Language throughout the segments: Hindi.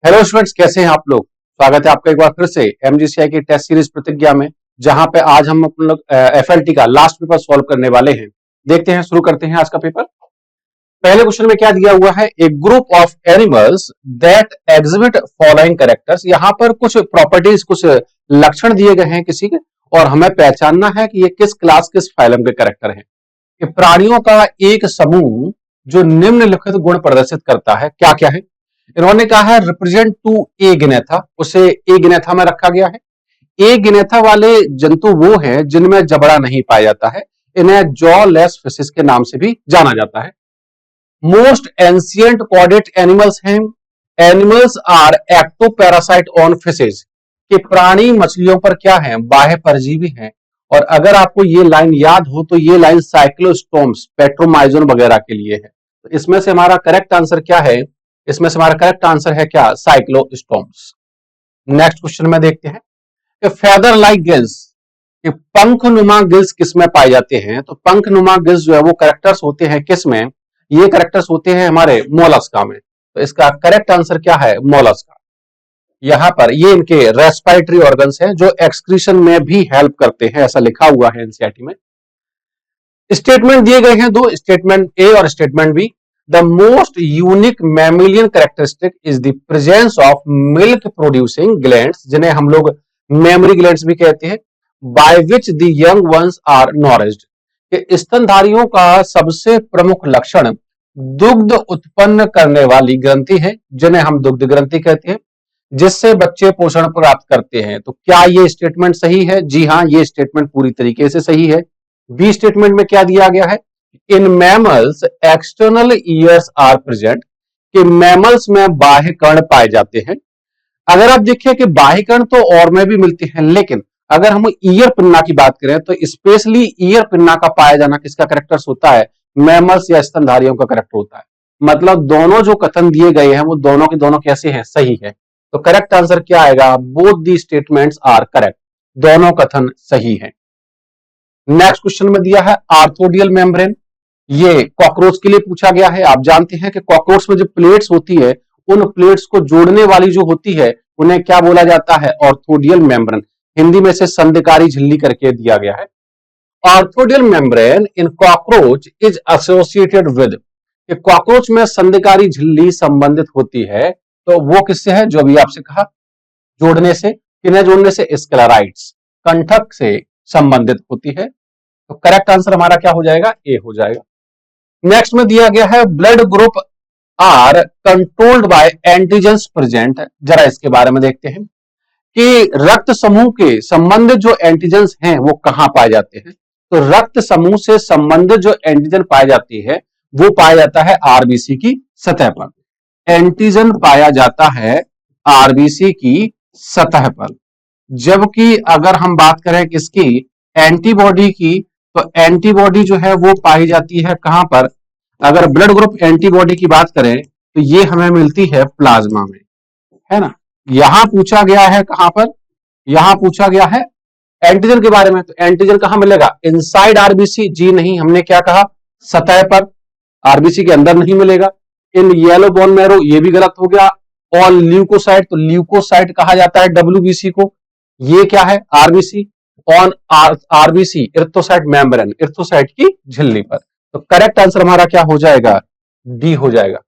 हेलो स्टूडेंट्स, कैसे हैं आप लोग। स्वागत है आपका एक बार फिर से एमजीसीआई की टेस्ट सीरीज प्रतिज्ञा में, जहां पे आज हम अपन लोग एफएलटी का लास्ट पेपर सॉल्व करने वाले हैं। देखते हैं, शुरू करते हैं आज का पेपर। पहले क्वेश्चन में क्या दिया हुआ है, a group of animals that exhibit following characters. यहां पर कुछ प्रॉपर्टीज, कुछ लक्षण दिए गए हैं किसी के, और हमें पहचानना है कि ये किस क्लास, किस फाइलम के कैरेक्टर हैं। कि प्राणियों का एक समूह जो निम्नलिखित गुण प्रदर्शित करता है, क्या क्या है। इन्होंने कहा है रिप्रेजेंट टू ए गिनेथा, उसे ए गिनेथा में रखा गया है। ए गिनेथा वाले जंतु वो हैं जिनमें जबड़ा नहीं पाया जाता है, इन्हें जॉ लेस फिशिस के नाम से भी जाना जाता है। मोस्ट एंशियंट कॉर्डेट एनिमल्स हैं। Animals are ectoparasite on fishes, कि प्राणी मछलियों पर क्या है, बाह्य परजीवी हैं। और अगर आपको ये लाइन याद हो तो ये लाइन साइक्लोस्टोम्स, पेट्रोमाइजोन वगैरह के लिए है। तो इसमें से हमारा करेक्ट आंसर क्या है, इसमें से हमारा करेक्ट आंसर है क्या, साइक्लोस्टोम्स। नेक्स्ट क्वेश्चन में देखते हैं कि फेदर लाइक गिल्स, कि पंखनुमा गिल्स किस में पाए जाते हैं। तो पंखनुमा गिल्स जो है वो करेक्टर्स होते हैं किस में, ये करेक्टर्स होते हैं हमारे मोलस्का में। तो इसका करेक्ट आंसर क्या है, मोलस्का। यहां पर ये इनके रेस्पिरेटरी ऑर्गन्स हैं जो एक्सक्रीशन में भी हेल्प करते हैं, ऐसा लिखा हुआ है एनसीईआरटी में। स्टेटमेंट दिए गए हैं दो, स्टेटमेंट ए और statement B. The most unique mammalian characteristic is the presence of milk producing glands, जिन्हें हम लोग मेमरी ग्लैंड्स भी कहते हैं, by which the young ones are nourished. कि स्तनधारियों का सबसे प्रमुख लक्षण दुग्ध उत्पन्न करने वाली ग्रंथि है, जिन्हें हम दुग्ध ग्रंथि कहते हैं, जिससे बच्चे पोषण प्राप्त करते हैं। तो क्या ये स्टेटमेंट सही है? जी हाँ, ये स्टेटमेंट पूरी तरीके से सही है। बी स्टेटमेंट में क्या दिया गया है, in mammals external ears are present, कि मैमल्स में बाह्य कर्ण पाए जाते हैं। अगर आप देखिए कि बाह्य कर्ण तो और में भी मिलते हैं, लेकिन अगर हम ईयर पिन्ना की बात करें तो स्पेशली ईयर पिन्ना का पाया जाना किसका करेक्टर्स होता है, मैमल्स या स्तनधारियों का करेक्टर होता है। मतलब दोनों जो कथन दिए गए हैं वो दोनों के दोनों कैसे हैं, सही है। तो करेक्ट आंसर क्या आएगा, both the statements are correct, दोनों कथन सही है। नेक्स्ट क्वेश्चन में दिया है आर्थोडियल मेम्ब्रेन, ये कॉकरोच के लिए पूछा गया है। आप जानते हैं कि कॉकरोच में जो प्लेट्स होती है, उन प्लेट्स को जोड़ने वाली जो होती है उन्हें क्या बोला जाता है, ऑर्थोडियल मेम्ब्रेन। हिंदी में से संधिकारी झिल्ली करके दिया गया है। Arthrodial membrane in cockroach is associated with, cockroach में संधिकारी झिल्ली संबंधित होती है, तो वो किससे है, जो अभी आपसे कहा, जोड़ने से, किन्हें जोड़ने से, स्क्लेराइड्स, कंठक से संबंधित होती है। तो करेक्ट आंसर हमारा क्या हो जाएगा, ए हो जाएगा। नेक्स्ट में दिया गया है blood group are controlled by antigens present. जरा इसके बारे में देखते हैं कि रक्त समूह के संबंधित जो एंटीजेंस हैं वो कहां पाए जाते हैं। तो रक्त समूह से संबंधित जो एंटीजन पाई जाती है वो पाया जाता है आरबीसी की सतह पर। एंटीजन पाया जाता है आरबीसी की सतह पर। जबकि अगर हम बात करें किसकी, एंटीबॉडी की, तो एंटीबॉडी जो है वो पाई जाती है कहां पर, अगर ब्लड ग्रुप एंटीबॉडी की बात करें तो ये हमें मिलती है प्लाज्मा में, है ना। यहां पूछा गया है कहां पर, यहां पूछा गया है एंटीजन के बारे में। तो एंटीजन कहां मिलेगा, इनसाइड आरबीसी, जी नहीं, हमने क्या कहा, सतह पर, आरबीसी के अंदर नहीं मिलेगा। इन येलो बोन मैरो, ये भी गलत हो गया। ऑल ल्यूकोसाइट, तो ल्यूकोसाइट कहा जाता है डब्ल्यूबीसी को, ये क्या है, आरबीसी। ऑन आरबीसी इर्थोसाइट मेम्ब्रेन, इर्थोसाइट की झिल्ली पर। तो करेक्ट आंसर हमारा क्या हो जाएगा, डी हो जाएगा।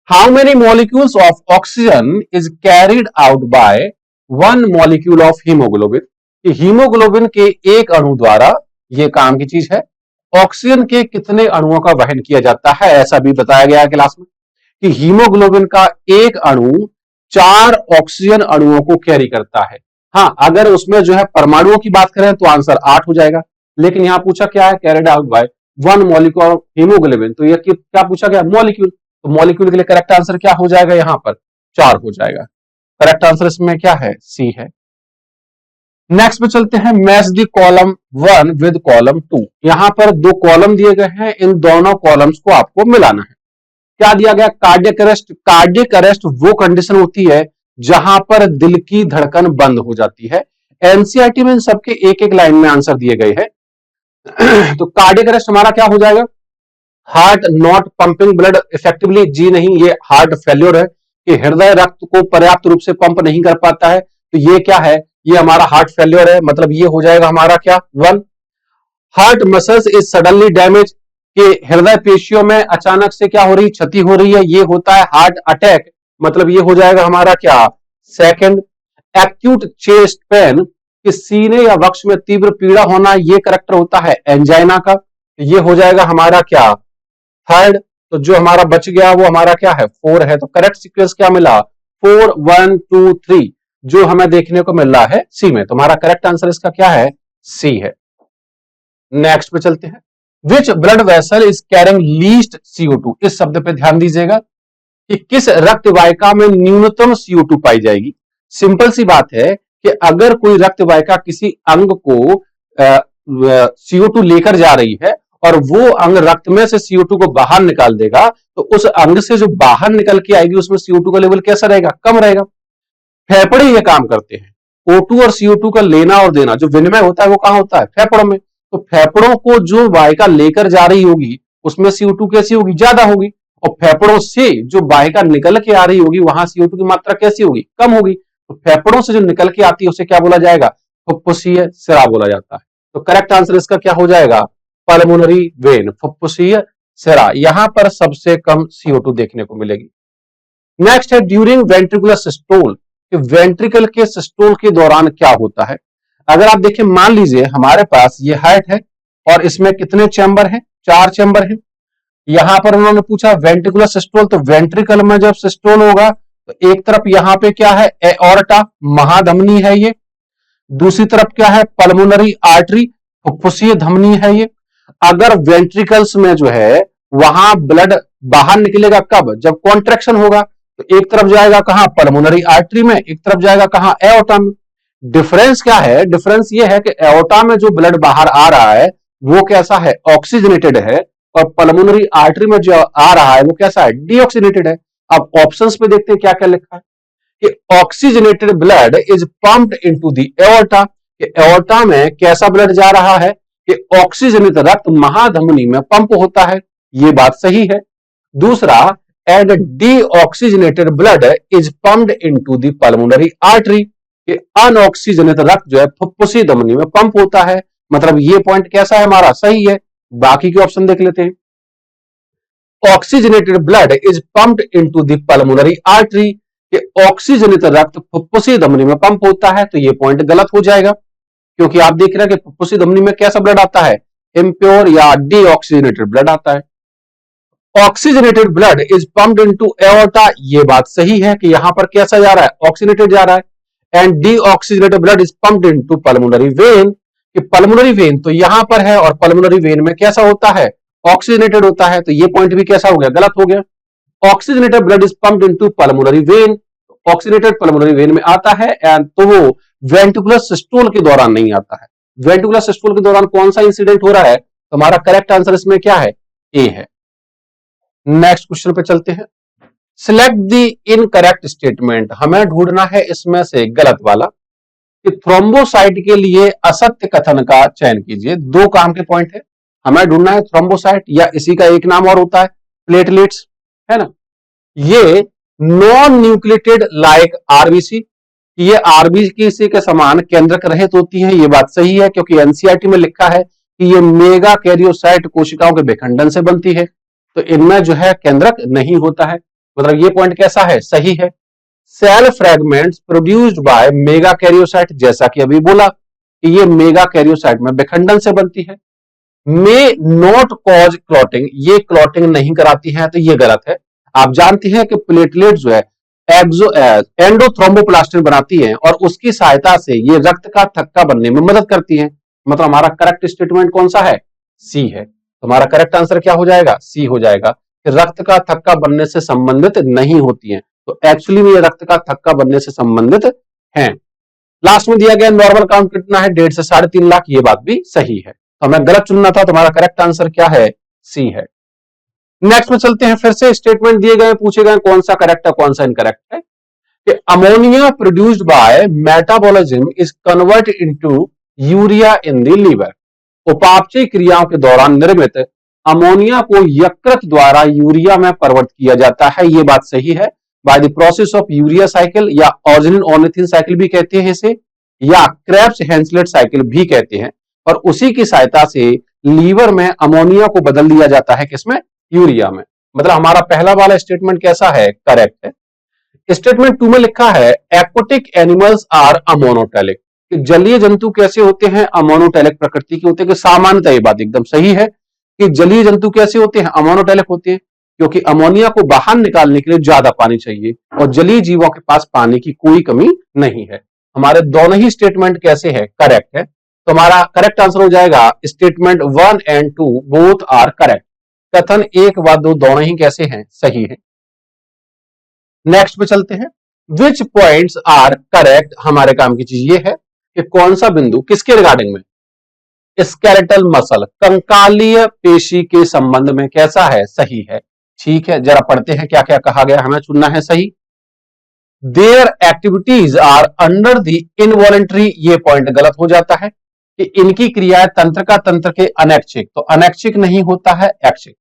How many molecules of oxygen is carried out by one molecule of haemoglobin, haemoglobin के एक अणु द्वारा, ये काम की चीज है, ऑक्सीजन के कितने अणुओं का वहन किया जाता है। ऐसा भी बताया गया है क्लास में कि हीमोग्लोबिन का एक अणु 4 ऑक्सीजन अणुओं को कैरी करता है। हाँ, अगर उसमें जो है परमाणुओं की बात करें तो आंसर 8 हो जाएगा, लेकिन यहां पूछा क्या है, carried out by one molecule of haemoglobin, तो ये क्या पूछा गया, मॉलिक्यूल। तो मॉलिक्यूल के लिए करेक्ट आंसर क्या हो जाएगा, यहां पर 4 हो जाएगा। करेक्ट आंसर इसमें क्या है, सी है। नेक्स्ट पे चलते हैं, match the column 1 with column 2। यहां पर 2 कॉलम दिए गए हैं, इन दोनों कॉलम्स को आपको मिलाना है। क्या दिया गया, कार्डियक अरेस्ट। कार्डियक अरेस्ट वो कंडीशन होती है जहां पर दिल की धड़कन बंद हो जाती है। एनसीईआरटी में सबके एक एक लाइन में आंसर दिए गए हैं। तो कार्डियक अरेस्ट हमारा क्या हो जाएगा, heart not pumping blood effectively, जी नहीं, ये हार्ट फेल्योर है। कि हृदय रक्त को पर्याप्त रूप से पंप नहीं कर पाता है, तो ये क्या है, ये हमारा हार्ट फेल्योर है, मतलब ये हो जाएगा हमारा क्या, 1। Heart muscles is suddenly damage, कि हृदय पेशियों में अचानक से क्या हो रही, क्षति हो रही है, ये होता है हार्ट अटैक, मतलब ये हो जाएगा हमारा क्या, 2। एक्यूट चेस्ट पेन, कि सीने या वक्ष में तीव्र पीड़ा होना, ये करेक्टर होता है एंजाइना का, ये हो जाएगा हमारा क्या, 3rd। तो जो हमारा बच गया वो हमारा क्या है, 4 है। तो करेक्ट सीक्वेंस क्या मिला, 4 1 2 3, जो हमें देखने को मिल रहा है सी में। तुम्हारा करेक्ट आंसर इसका क्या है, सी है। नेक्स्ट पे चलते हैं। Which blood vessel is carrying least CO2, इस शब्द पे ध्यान दीजिएगा कि किस रक्त वाहिका में न्यूनतम CO2 पाई जाएगी। सिंपल सी बात है कि अगर कोई रक्त वाहिका किसी अंग को CO2 लेकर जा रही है और वो अंग रक्त में से CO2 को बाहर निकाल देगा, तो उस अंग से जो बाहर निकल के आएगी उसमें CO2 का लेवल कैसा रहेगा, कम रहेगा। फेफड़े ये काम करते हैं, O2 और CO2 का लेना और देना, जो विनिमय होता है वो कहां होता है, फेफड़ों में। तो फेफड़ों को जो वाहिका लेकर जा रही होगी उसमें CO2 कैसी होगी, ज्यादा होगी, और फेफड़ों से जो वाहिका निकल के आ रही होगी वहां CO2 की मात्रा कैसी होगी, कम होगी। तो फेफड़ों से जो निकल के आती है उसे क्या बोला जाएगा, फुफ्फुसीय सिरा बोला जाता है। तो करेक्ट आंसर इसका क्या हो जाएगा, पल्मोनरी वेन, फुफ्फुसीय सिरा, यहां पर सबसे कम CO2 देखने को मिलेगी। नेक्स्ट है ड्यूरिंग वेंट्रिकुलर सिस्टोल, कि वेंट्रिकल के सिस्टोल के दौरान क्या होता है। अगर आप देखें, मान लीजिए हमारे पास ये हार्ट है और इसमें कितने चैम्बर हैं, 4 चैम्बर हैं। यहां पर उन्होंने पूछा वेंट्रिकुलर सिस्टोल, तो वेंट्रिकल में जब सिस्टोल होगा तो एक तरफ यहां पे क्या है, एओर्टा, महाधमनी है ये, दूसरी तरफ क्या है, पल्मोनरी आर्टरी, फुफ्फुसीय धमनी है ये। अगर वेंट्रिकल्स में जो है वहां ब्लड बाहर निकलेगा कब, जब कॉन्ट्रैक्शन होगा, तो एक तरफ जाएगा कहां, पल्मोनरी आर्टरी में, एक तरफ जाएगा कहां, एओर्टा में। डिफरेंस क्या है, डिफरेंस ये है कि एओर्टा में जो ब्लड बाहर आ रहा है वो कैसा है, ऑक्सीजनेटेड है, और पल्मोनरी आर्टरी में जो आ रहा है वो कैसा है, डीऑक्सीजनेटेड है। अब ऑप्शंस पे देखते हैं क्या क्या लिखा है, कि oxygenated blood is pumped into the aorta, कि एओर्टा में कैसा ब्लड जा रहा है, कि ऑक्सीजनित रक्त महाधमनी में पंप होता है, ये बात सही है। दूसरा, and deoxygenated blood is pumped into the pulmonary artery, कि अनऑक्सीजनित रक्त जो है फुफ्फुसी धमनी में पंप होता है, मतलब ये पॉइंट कैसा है हमारा, सही है। बाकी के ऑप्शन देख लेते हैं। Oxygenated blood is pumped into the pulmonary artery, कि ऑक्सीजनित रक्त फुफ्फुसी धमनी में पंप होता है, तो ये पॉइंट गलत हो जाएगा, क्योंकि आप देख रहे हैं कि फुफ्फुसी धमनी में कैसा ब्लड आता है, इम्प्योर या डीऑक्सीजनेटेड ब्लड आता है। Oxygenated blood is pumped into aorta, ये बात सही है कि यहां पर कैसा जा रहा है, ऑक्सीजनेटेड जा रहा है। And deoxygenated blood is pumped into pulmonary vein, कि पल्मोनरी वेन तो यहां पर है और पल्मोनरी वेन में कैसा होता है, ऑक्सीजनेटेड होता है, तो ये पॉइंट भी कैसा हो गया, गलत हो गया। Oxygenated blood is pumped into pulmonary vein, oxygenated pulmonary vein में आता है, एंड तो वो वेंट्रिकुलर सिस्टोल के दौरान नहीं आता है। वेंट्रिकुलर सिस्टोल के दौरान कौन सा इंसिडेंट हो रहा है, तो हमारा करेक्ट आंसर इसमें क्या है, ए है। नेक्स्ट क्वेश्चन पे चलते हैं। सिलेक्ट द इनकरेक्ट स्टेटमेंट, हमें ढूंढना है इसमें से गलत वाला, कि थ्रोम्बोसाइट के लिए असत्य कथन का चयन कीजिए। 2 काम के पॉइंट है, हमें ढूंढना है थ्रोम्बोसाइट, या इसी का एक नाम और होता है प्लेटलेट्स, है ना। ये नॉन न्यूक्लिएटेड लाइक आरबीसी, ये आरबीसी के समान केंद्रक रहित होती है, ये बात सही है, क्योंकि एनसीईआरटी में लिखा है कि ये मेगा कैरियोसाइट कोशिकाओं के विखंडन से बनती है, तो इनमें जो है केंद्रक नहीं होता है, मतलब ये पॉइंट कैसा है, सही है। Cell fragments produced by megakaryocyte, जैसा कि अभी बोला कि ये मेगा कैरियोसाइट में विखंडन से बनती है। मे नॉट कॉज क्लॉटिंग, ये क्लॉटिंग नहीं कराती है, तो ये गलत है। आप जानते हैं कि प्लेटलेट जो है एंडोथ्रोम्बोप्लास्टिन बनाती हैं और उसकी सहायता से ये रक्त का थक्का बनने में मदद करती हैं, मतलब हमारा करेक्ट स्टेटमेंट कौन सा है, सी है। हमारा करेक्ट आंसर क्या हो जाएगा, सी हो जाएगा, कि रक्त का थक्का बनने से संबंधित नहीं होती हैं, तो एक्चुअली में ये रक्त का थक्का बनने से संबंधित हैं। लास्ट में दिया गया नॉर्मल काउंट कितना है, 1.5 से 3.5 लाख, ये बात भी सही है। तो हमें गलत चुनना था, तुम्हारा करेक्ट आंसर क्या है, सी है। नेक्स्ट में चलते हैं, फिर से स्टेटमेंट दिए गए, पूछे गए कौन सा करेक्ट है कौन सा इनकरेक्ट है। कि ammonia produced by metabolism is convert into urea in the liver, उपापचय क्रियाओं के दौरान निर्मित अमोनिया को यकृत द्वारा यूरिया में परिवर्तित किया जाता है, ये बात सही है। By the process of urea cycle, या ऑर्जिनिन ऑर्निथिन साइकिल भी कहते हैं इसे, या क्रेब्स हेंसलेट साइकिल भी कहते हैं। और उसी की सहायता से लीवर में अमोनिया को बदल दिया जाता है, किसमें? यूरिया में। मतलब हमारा पहला वाला स्टेटमेंट कैसा है? करेक्ट है। स्टेटमेंट 2 में लिखा है एक्वाटिक एनिमल्स आर अमोनोटेलिक, कि जलीय जंतु कैसे होते हैं? अमोनोटेलिक प्रकृति के होते हैं। कि सामान्यतः ये बात एकदम सही है कि जलीय जंतु कैसे होते हैं? अमोनोटेलिक होते हैं, क्योंकि अमोनिया को बाहर निकालने के लिए ज्यादा पानी चाहिए और जलीय जीवों के पास पानी की कोई कमी नहीं है। हमारे दोनों ही स्टेटमेंट कैसे है? करेक्ट है। तो हमारा करेक्ट आंसर हो जाएगा statement 1 and 2 both are correct. कथन 1 व 2 दोनों ही कैसे हैं? सही है। नेक्स्ट पे चलते हैं। विच पॉइंट्स आर करेक्ट? हमारे काम की चीज ये है कि कौन सा बिंदु किसके रिगार्डिंग में? स्केलेटल मसल, कंकालीय पेशी के संबंध में कैसा है? सही है। ठीक है, जरा पढ़ते हैं क्या क्या कहा गया, हमें चुनना है सही। Their activities are under the involuntary, ये पॉइंट गलत हो जाता है कि इनकी क्रियाएं तंत्र का तंत्र के अनैच्छिक, तो अनैच्छिक नहीं होता है, ऐच्छिक।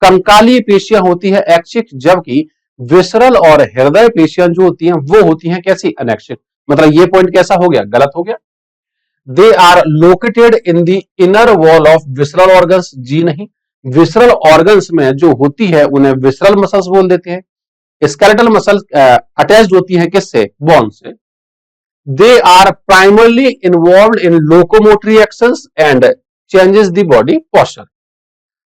कंकालीय पेशियां होती है ऐच्छिक, जबकि विसरल और हृदय पेशियां जो होती हैं वो होती हैं कैसी? अनैच्छिक। मतलब ये पॉइंट कैसा हो गया? गलत हो गया। They are located in the inner wall of visceral organs, जी नहीं, विसरल ऑर्गन्स में जो होती है उन्हें विसरल मसल्स बोल देते हैं। स्केलेटल मसल अटैच्ड होती है किससे? बोन से। They are primarily involve in locomotory actions and changes the body posture,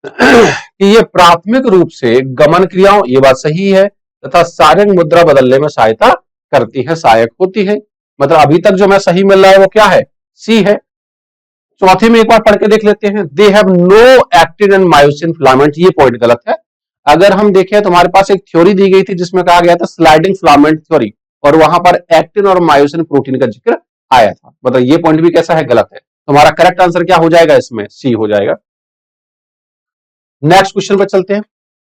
कि ये प्राथमिक रूप से गमन क्रियाओं, ये बात सही है, तथा शारीरिक मुद्रा बदलने में सहायता करती है, सहायक होती है। मतलब अभी तक जो मैं सही मिल रहा है वो क्या है? सी है। चौथे में एक बार पढ़ के देख लेते हैं। They have no actin and myosin filament, ये पॉइंट गलत है। अगर हम देखें तो हमारे पास एक थ्योरी दी गई थी जिसमें कहा गया था स्लाइडिंग फिलामेंट थ्योरी, और वहां पर एक्टिन और मायोसिन प्रोटीन का जिक्र आया था। मतलब ये पॉइंट भी कैसा है? गलत है। तो हमारा करेक्ट आंसर क्या हो जाएगा? इसमें सी हो जाएगा। नेक्स्ट क्वेश्चन पर चलते हैं।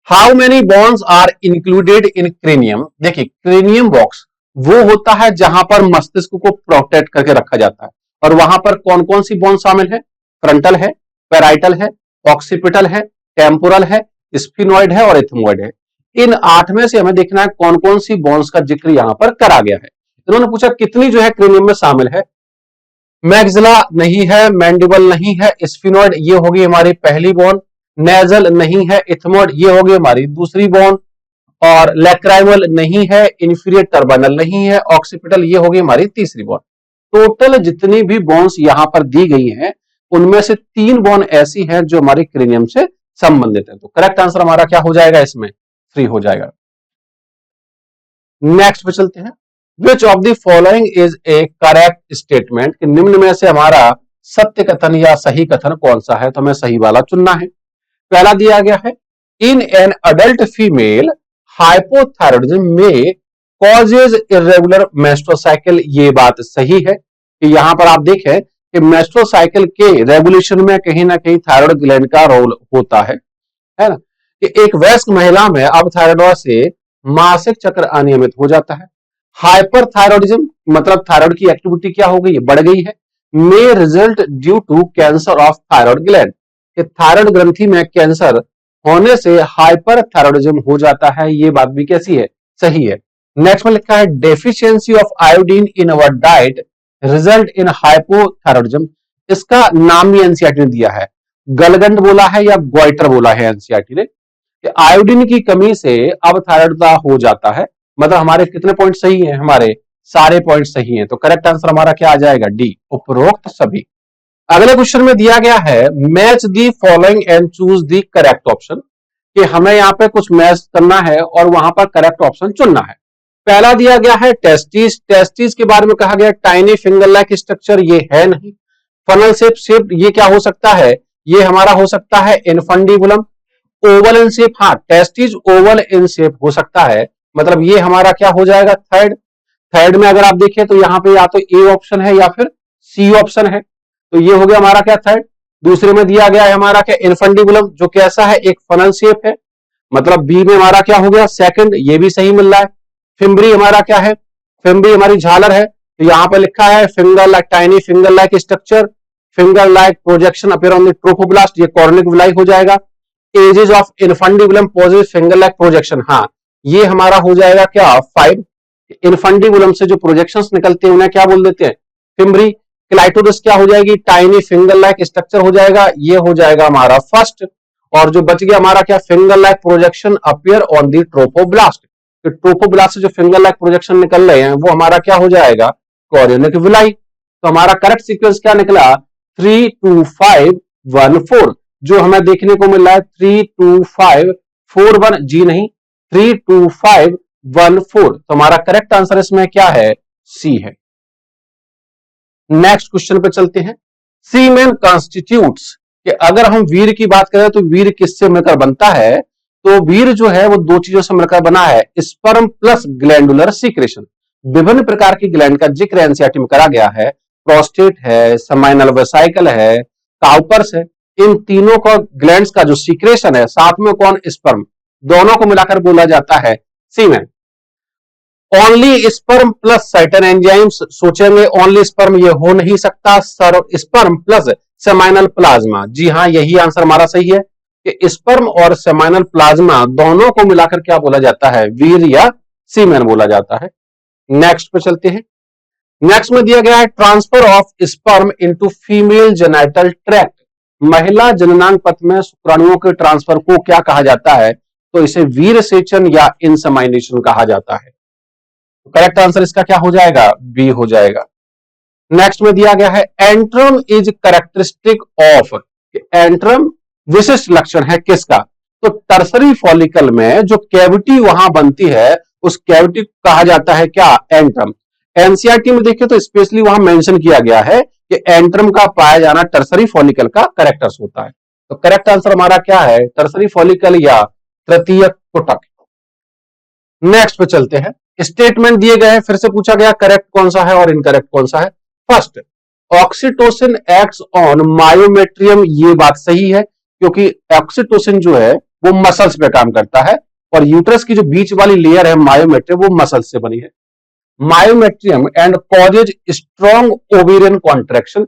How many bones are included in cranium? देखिए, क्रेनियम बॉक्स वो होता है जहां पर मस्तिष्क को प्रोटेक्ट करके रखा जाता है, और वहां पर कौन कौन सी बोन शामिल है? फ्रंटल है, पैराइटल है, ऑक्सीपिटल है, टेम्पोरल है, स्फिनोइड है और इथमोइड है। इन 8 में से हमें देखना है कौन कौन सी बोन्स का जिक्र यहां पर करा गया है। इन्होंने पूछा कितनी जो है क्रेनियम में शामिल है। मैग्जिला नहीं है, मैंडिबल नहीं है, स्फिनोइड ये होगी हमारी पहली बोन, नेजल नहीं है, इथमोइड ये होगी हमारी दूसरी बोन, और लैक्राइमल नहीं है, इंफीरियर टर्बाइनल नहीं है, ऑक्सीपिटल ये होगी हमारी तीसरी बोन। टोटल जितनी भी बोन्स यहां पर दी गई हैं उनमें से 3 बोन ऐसी हैं जो हमारी क्रेनियम से संबंधित है। तो करेक्ट आंसर हमारा क्या हो जाएगा? इसमें 3 हो जाएगा। नेक्स्ट पे चलते हैं। Which of the following is A correct statement, कि निम्न में से हमारा सत्य कथन या सही कथन कौन सा है? तो हमें सही वाला चुनना है। पहला दिया गया है in an adult female hypothyroidism में कॉजेज इरेगुलर मेंस्ट्रुअल साइकिल, ये बात सही है कि यहां पर आप देखें कि मेंस्ट्रुअल साइकिल के रेगुलेशन में कहीं ना कहीं थायराइड ग्लैंड का रोल होता है ना। कि एक वयस्क महिला में अब थायराइड से मासिक चक्र अनियमित हो जाता है। हाइपरथायरॉयडिज्म मतलब थायराइड की एक्टिविटी क्या हो गई? बढ़ गई है। May result due to cancer of thyroid gland, कि थायराइड ग्रंथि में कैंसर होने से हाइपरथायरॉयडिज्म हो जाता है, ये बात भी कैसी है? सही है। नेक्स्ट में लिखा है deficiency of iodine in our diet result in hypothyroidism, इसका नाम भी एनसीईआरटी ने दिया है। गलगंड बोला है या ग्वाइटर बोला है एनसीईआरटी ने, कि आयोडीन की कमी से अब थायराइड हो जाता है। मतलब हमारे कितने पॉइंट सही हैं? हमारे सारे पॉइंट सही हैं। तो करेक्ट आंसर हमारा क्या आ जाएगा? डी, उपरोक्त सभी। अगले क्वेश्चन में दिया गया है match the following and choose the correct option, कि हमें यहां पे कुछ मैच करना है और वहां पर करेक्ट ऑप्शन चुनना है। पहला दिया गया है टेस्टिस, टेस्टिस के बारे में कहा गया टाइनी फिंगर लाइक स्ट्रक्चर, ये है नहीं। फनल शेप, ये क्या हो सकता है? ये हमारा हो सकता है इनफंडिबुलम। ओवल इन शेप, हाँ टेस्टिस ओवल इन शेप हो सकता है, मतलब ये हमारा क्या हो जाएगा? थर्ड में अगर आप देखिए तो यहाँ पे या तो ए ऑप्शन है या फिर सी ऑप्शन है, तो ये हो गया हमारा क्या? थर्ड। दूसरे में दिया गया है हमारा क्या? इनफंडिबुलम, जो कैसा है? एक फनल शेप है, मतलब बी में हमारा क्या हो गया? सेकंड, ये भी सही मिल रहा है। फिम्बरी हमारा क्या है? फिम्बरी हमारी झालर है, तो यहाँ पे लिखा है finger like tiny finger like structure, finger like projection appear on the trophoblast, ये कॉर्निक विलाई हो जाएगा। Edges of infundibulum positive finger like projection, हाँ ये हमारा हो जाएगा क्या 5। इनफंडिबुलम से जो प्रोजेक्शंस निकलते हैं उन्हें क्या बोल देते हैं फिम्बरी। क्लाइटोरिस क्या हो जाएगी टाइनी फिंगर लाइक स्ट्रक्चर हो जाएगा, ये हो जाएगा हमारा फर्स्ट। और जो बच गया हमारा क्या finger like projection appear on the trophoblast. तो ट्रोपोब्लास्ट से जो फिंगर लाइक प्रोजेक्शन निकल रहे हैं वो हमारा क्या हो जाएगा कोरियोनिक विलाई। तो हमारा करेक्ट सीक्वेंस क्या निकला 3 2 5 1 4। जो हमें देखने को मिल रहा है 3 2 5 4 1 जी नहीं 3 2 5 1 4। तो हमारा करेक्ट आंसर इसमें क्या है सी है। नेक्स्ट क्वेश्चन पे चलते हैं। सीमेन कॉन्स्टिट्यूट्स कि अगर हम वीर की बात करें तो वीर किससे मिलकर बनता है, तो वीर जो है वो दो चीजों से मिलकर बना है स्पर्म प्लस ग्लैंडुलर सीक्रेशन। विभिन्न प्रकार की ग्लैंड का जिक्र एनसीईआरटी में करा गया है। प्रोस्टेट है, सेमाइनल वेसिकल है, काउपर्स है। इन तीनों का ग्लैंड्स का जो सीक्रेशन है साथ में कौन स्पर्म, दोनों को मिलाकर बोला जाता है semen. Only sperm plus certain enzymes, सोचेंगे ओनली स्पर्म ये हो नहीं सकता, स्पर्म प्लस सेमाइनल प्लाज्मा। जी हाँ यही आंसर हमारा सही है कि स्पर्म और सेमाइनल प्लाज्मा दोनों को मिलाकर क्या बोला जाता है वीर या सीमेन बोला जाता है। नेक्स्ट पे चलते हैं। नेक्स्ट में दिया गया है transfer of sperm into female genital tract. महिला जननांग पथ में शुक्राणुओं के ट्रांसफर को क्या कहा जाता है, तो इसे वीर सेचन या इंसेमाइनेशन कहा जाता है। करेक्ट आंसर इसका क्या हो जाएगा बी हो जाएगा। नेक्स्ट में दिया गया है antrum is characteristic of. Antrum विशिष्ट लक्षण है किसका, तो टर्सरी फॉलिकल में जो कैविटी वहां बनती है उस कैविटी को कहा जाता है क्या एंट्रम। एनसीईआरटी में देखिए तो स्पेशली वहां मेंशन किया गया है कि एंट्रम का पाया जाना टर्सरी फॉलिकल का करेक्टर्स होता है। तो करेक्ट आंसर हमारा क्या है टर्सरी फॉलिकल या तृतीयक कुटक। नेक्स्ट पे चलते हैं। स्टेटमेंट दिए गए हैं, फिर से पूछा गया करेक्ट कौन सा है और इनकरेक्ट कौन सा है। First oxytocin acts on myometrium, ये बात सही है क्योंकि ऑक्सीटोसिन जो है वो मसल्स पे काम करता है और यूट्रस की जो बीच वाली लेयर है मायोमेट्रियम वो मसल्स से बनी है। Myometrium and causes strong ovarian contraction,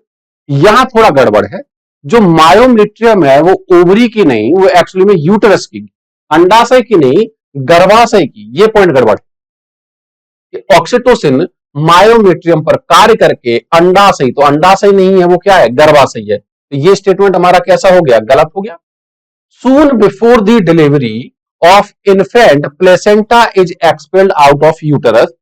यहां थोड़ा गड़बड़ है। जो मायोमेट्रियम है वो ओवरी की नहीं, वो एक्चुअली में यूटरस की, अंडाशय की नहीं गर्भाशय की, ये पॉइंट गड़बड़ है। ऑक्सीटोसिन मायोमेट्रियम पर कार्य करके अंडाशय, तो अंडाशय नहीं है वो क्या है गर्भाशय है। तो ये स्टेटमेंट हमारा कैसा हो गया गलत हो गया। सून before the delivery of infant placenta is expelled out of uterus.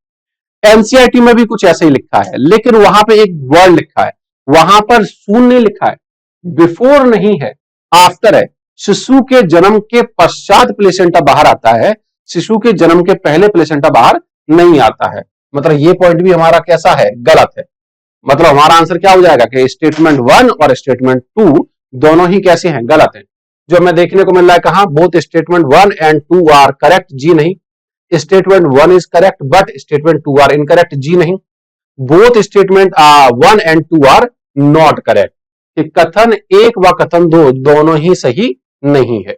NCERT में भी कुछ ऐसे ही लिखा है लेकिन वहां पे एक वर्ड लिखा है, वहां पर सून नहीं लिखा है, बिफोर नहीं है, आफ्टर है। शिशु के जन्म के पश्चात प्लेसेंटा बाहर आता है, शिशु के जन्म के पहले प्लेसेंटा बाहर नहीं आता है। मतलब ये पॉइंट भी हमारा कैसा है गलत है। मतलब हमारा आंसर क्या हो जाएगा कि स्टेटमेंट 1 और स्टेटमेंट 2 दोनों ही कैसे हैं गलत है। जो हमें देखने को मिल रहा है कहां both statement 1 and 2 are correct, जी नहीं। Statement 1 is correct but statement 2 are incorrect, जी नहीं। Both statement 1 and 2 are not correct, कि कथन 1 व कथन 2 दोनों ही सही नहीं है।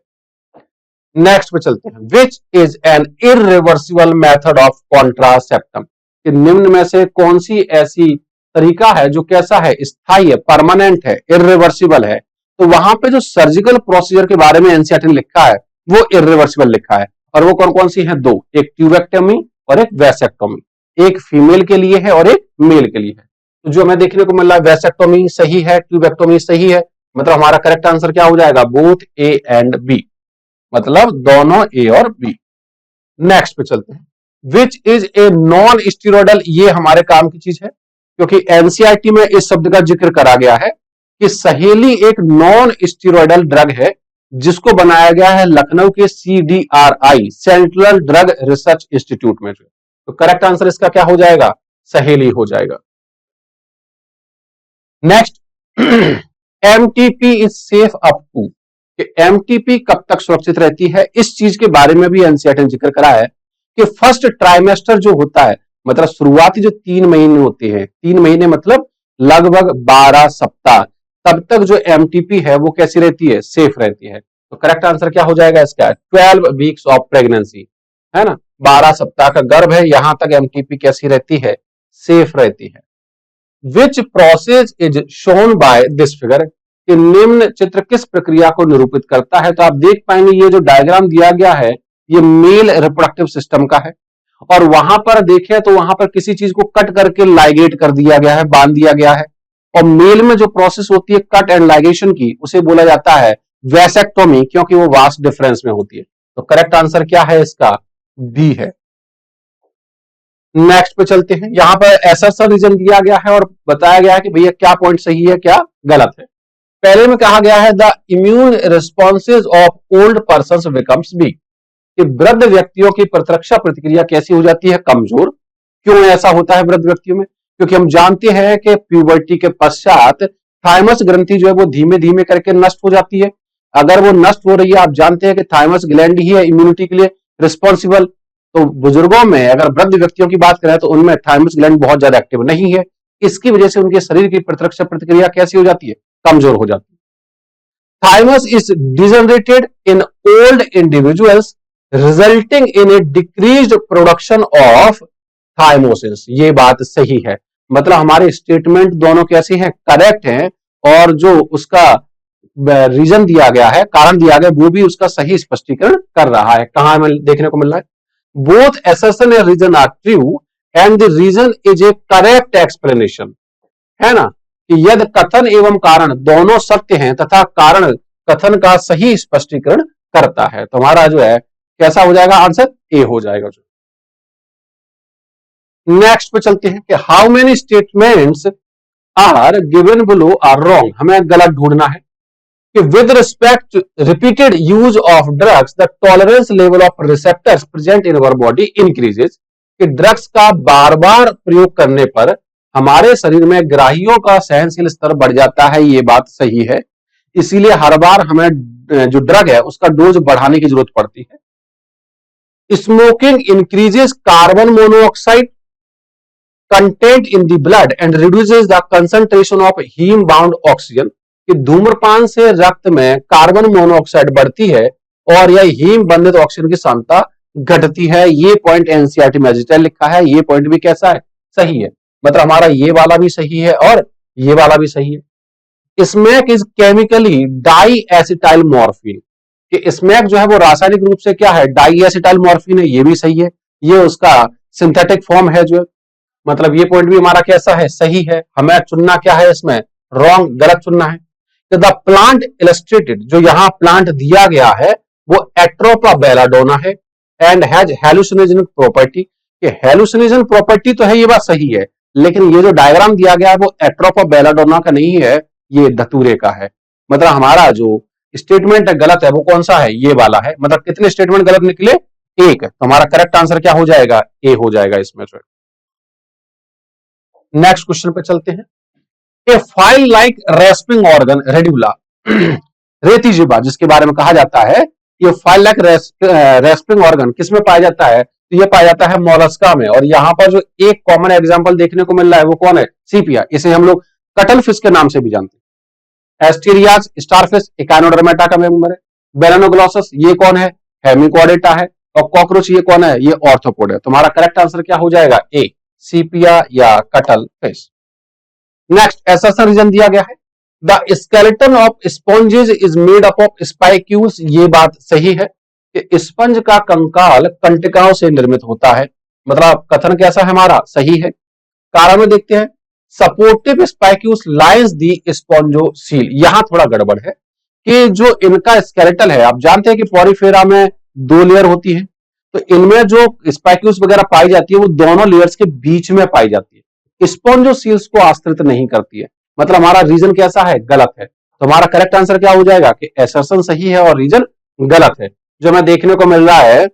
नेक्स्ट पे चलते हैं। Which is an irreversible method of contraception, कि निम्न में से कौन सी ऐसी तरीका है जो कैसा है स्थायी है, परमानेंट है, इरिवर्सिबल है। तो वहां पे जो सर्जिकल प्रोसीजर के बारे में एनसीईआरटी ने लिखा है वो इरिवर्सिबल लिखा है और वो कौन कौन सी है दो, एक ट्यूबेक्टमी और एक वैसेक्टोमी, एक फीमेल के लिए है और एक मेल के लिए है। तो जो हमें देखने को मिल रहा है वैसेक्टोमी सही है, ट्यूबेक्टोमी सही है, मतलब हमारा करेक्ट आंसर क्या हो जाएगा बोथ ए एंड बी, मतलब दोनों ए और बी। नेक्स्ट पे चलते हैं। Which is a non steroidal, ये हमारे काम की चीज है क्योंकि एनसीईआरटी में इस शब्द का जिक्र करा गया है कि सहेली एक नॉन स्टीरोइडल ड्रग है जिसको बनाया गया है लखनऊ के CDRI central drug research institute में। तो करेक्ट आंसर इसका क्या हो जाएगा सहेली हो जाएगा। Next MTP is safe up to, MTP कब तक सुरक्षित रहती है, इस चीज के बारे में भी एनसीईआरटी ने जिक्र करा है कि फर्स्ट ट्राइमेस्टर जो होता है, मतलब शुरुआती जो 3 महीने होते हैं, 3 महीने मतलब लगभग 12 सप्ताह, तब तक जो MTP है वो कैसी रहती है सेफ रहती है। तो करेक्ट आंसर क्या हो जाएगा इसका 12 वीक्स ऑफ प्रेगनेंसी, है ना, 12 सप्ताह का गर्भ है, यहां तक MTP कैसी रहती है सेफ रहती है। Which process is shown by this figure, कि निम्न चित्र किस प्रक्रिया को निरूपित करता है। तो आप देख पाएंगे ये जो डायग्राम दिया गया है ये मेल रिप्रोडक्टिव सिस्टम का है। और वहां पर देखें तो वहां पर किसी चीज को कट करके लाइगेट कर दिया गया है, बांध दिया गया है। और मेल में जो प्रोसेस होती है कट एंड लाइगेशन की, उसे बोला जाता है वैसेक्टोमी, क्योंकि वो वास्ट डिफरेंस में होती है। तो करेक्ट आंसर क्या है इसका? बी है। नेक्स्ट पे चलते हैं। यहां पर ऐसा सा रीजन दिया गया है और बताया गया है कि भैया क्या पॉइंट सही है क्या गलत है। पहले में कहा गया है the immune responses of old person becomes week, कि वृद्ध व्यक्तियों की प्रतिरक्षा प्रतिक्रिया कैसी हो जाती है? कमजोर। क्यों ऐसा होता है वृद्ध व्यक्तियों में? क्योंकि हम जानते हैं कि प्यूबर्टी के पश्चात थाइमस ग्रंथि जो है वो धीमे धीमे करके नष्ट हो जाती है। अगर वो नष्ट हो रही है, आप जानते हैं कि थाइमस ग्लैंड ही है इम्यूनिटी के लिए रिस्पॉन्सिबल। तो बुजुर्गों में अगर वृद्ध व्यक्तियों की बात करें तो उनमें थाइमस ग्लैंड बहुत ज्यादा एक्टिव नहीं है। इसकी वजह से उनके शरीर की प्रतिरक्षा प्रतिक्रिया कैसी हो जाती है? कमजोर हो जाती है। Thymus is degenerated in old individuals, resulting in a decreased production of thymosin। ये बात सही है। मतलब हमारे स्टेटमेंट दोनों कैसे हैं? करेक्ट हैं। और जो उसका रीजन दिया गया है, कारण दिया गया, वो भी उसका सही स्पष्टीकरण कर रहा है। कहां हमें देखने को मिल रहा है? Both assertion and reason are true and the reason is a correct explanation, है ना, कि यदि कथन एवं कारण दोनों सत्य हैं तथा कारण कथन का सही स्पष्टीकरण करता है। तो हमारा जो है कैसा हो जाएगा? आंसर ए हो जाएगा। जो नेक्स्ट पे चलते हैं कि how many statements are given below are wrong. हमें गलत ढूंढना है कि with respect repeated use of drugs the tolerance level of receptors present in our body increases, कि ड्रग्स का बार बार प्रयोग करने पर हमारे शरीर में ग्राहियों का सहनशील स्तर बढ़ जाता है। ये बात सही है। इसीलिए हर बार हमें जो ड्रग है उसका डोज बढ़ाने की जरूरत पड़ती है। Smoking increases carbon monoxide content in the blood and reduces the concentration of heme bound oxygen, कि धूम्रपान से रक्त में कार्बन मोनोऑक्साइड बढ़ती है और यह हीम बंधित ऑक्सीजन की सांद्रता घटती है। ये पॉइंट एनसीईआरटी में लिखा है। ये पॉइंट भी कैसा है? सही है। मतलब हमारा ये वाला भी सही है और ये वाला भी सही है। Smack is chemically diacetyl morphine, कि स्मैक जो है वो रासायनिक रूप से क्या है? डाई एसिटाइल मॉर्फिन है। ये भी सही है। ये उसका सिंथेटिक फॉर्म है। जो मतलब ये पॉइंट भी हमारा कैसा है? सही है। हमें चुनना क्या है इसमें? रॉन्ग, गलत चुनना है। द प्लांट इलस्ट्रेटेड, जो यहां प्लांट दिया गया है वो एट्रोपा बेलाडोना है एंड हैज हेलुसिनोजेनिक प्रॉपर्टी, कि हेलुसिनोजन प्रॉपर्टी तो है, ये बात सही है, लेकिन ये जो डायग्राम दिया गया है वो एट्रोपा बेलाडोना का नहीं है, ये धतूरे का है। मतलब हमारा जो स्टेटमेंट गलत है वो कौन सा है? ये वाला है। मतलब कितने स्टेटमेंट गलत निकले? एक। तो हमारा करेक्ट आंसर क्या हो जाएगा? ए हो जाएगा इसमें। नेक्स्ट क्वेश्चन पे चलते हैं। ए फाइल लाइक रेस्पिंग ऑर्गन रेडिकुला, रेती जीवा जिसके बारे में कहा जाता है, ये फाइल लाइक रेस्पिंग ऑर्गन किसमें पाया जाता है? तो ये पाया जाता है मोलस्का में। और यहां पर जो एक कॉमन एग्जांपल देखने को मिल रहा है वो कौन है? सीपिया। इसे हम लोग कटल फिश के नाम से भी जानते हैं। एस्टेरियाज स्टारफिश इकानोडर्मेटा का मेंबर है। बेलानोग्लोसस ये कौन है? हेमिकॉर्डेटा है। और कॉकरोच ये कौन है? ये ऑर्थोपोड है। तुम्हारा करेक्ट आंसर क्या हो जाएगा? ए, सीपिया या कटल फिश। नेक्स्ट ऐसा सा रीजन दिया गया है, the skeleton of sponges is made up of spicules. ये बात सही है कि स्पंज का कंकाल कंटिकाओं से निर्मित होता है। मतलब कथन कैसा है हमारा? सही है। कारण में देखते हैं, सपोर्टिव स्पाइक्यूल्स लाइंस दी स्पॉन्जोसील। यहां थोड़ा गड़बड़ है कि जो इनका स्केलेटल है, आप जानते हैं कि पॉरीफेरा में 2 लेयर होती है, तो इनमें जो स्पाइक्यूल्स वगैरह पाई जाती है वो दोनों लेयर्स के बीच में पाई जाती है, स्पॉन्जोसील्स को आश्रित नहीं करती है। मतलब हमारा रीजन कैसा है? गलत है। तो हमारा करेक्ट आंसर क्या हो जाएगा? कि एसर्शन सही है और रीजन गलत है। जो हमें देखने को मिल रहा है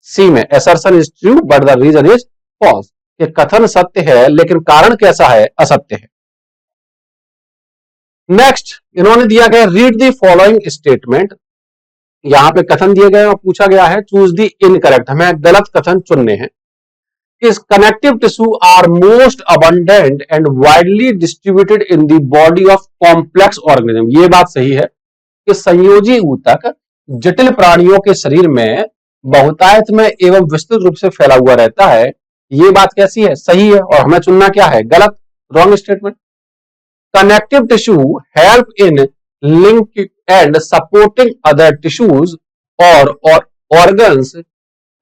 सी में, assertion is true but the reason is false, कि कथन सत्य है लेकिन कारण कैसा है? असत्य है। नेक्स्ट इन्होंने दिया गया, रीड द फॉलोइंग स्टेटमेंट। यहां पे कथन दिए गए और पूछा गया है चूज द इनकरेक्ट, हमें गलत कथन चुनने हैं। Is connective tissue are most abundant and widely distributed in the body of complex organism। ये बात सही है कि संयोजी ऊतक जटिल प्राणियों के शरीर में बहुतायत में एवं विस्तृत रूप से फैला हुआ रहता है। ये बात कैसी है? सही है। और हमें चुनना क्या है? गलत, wrong statement. Connective tissue help in link and supporting other tissues और ऑर्गन्स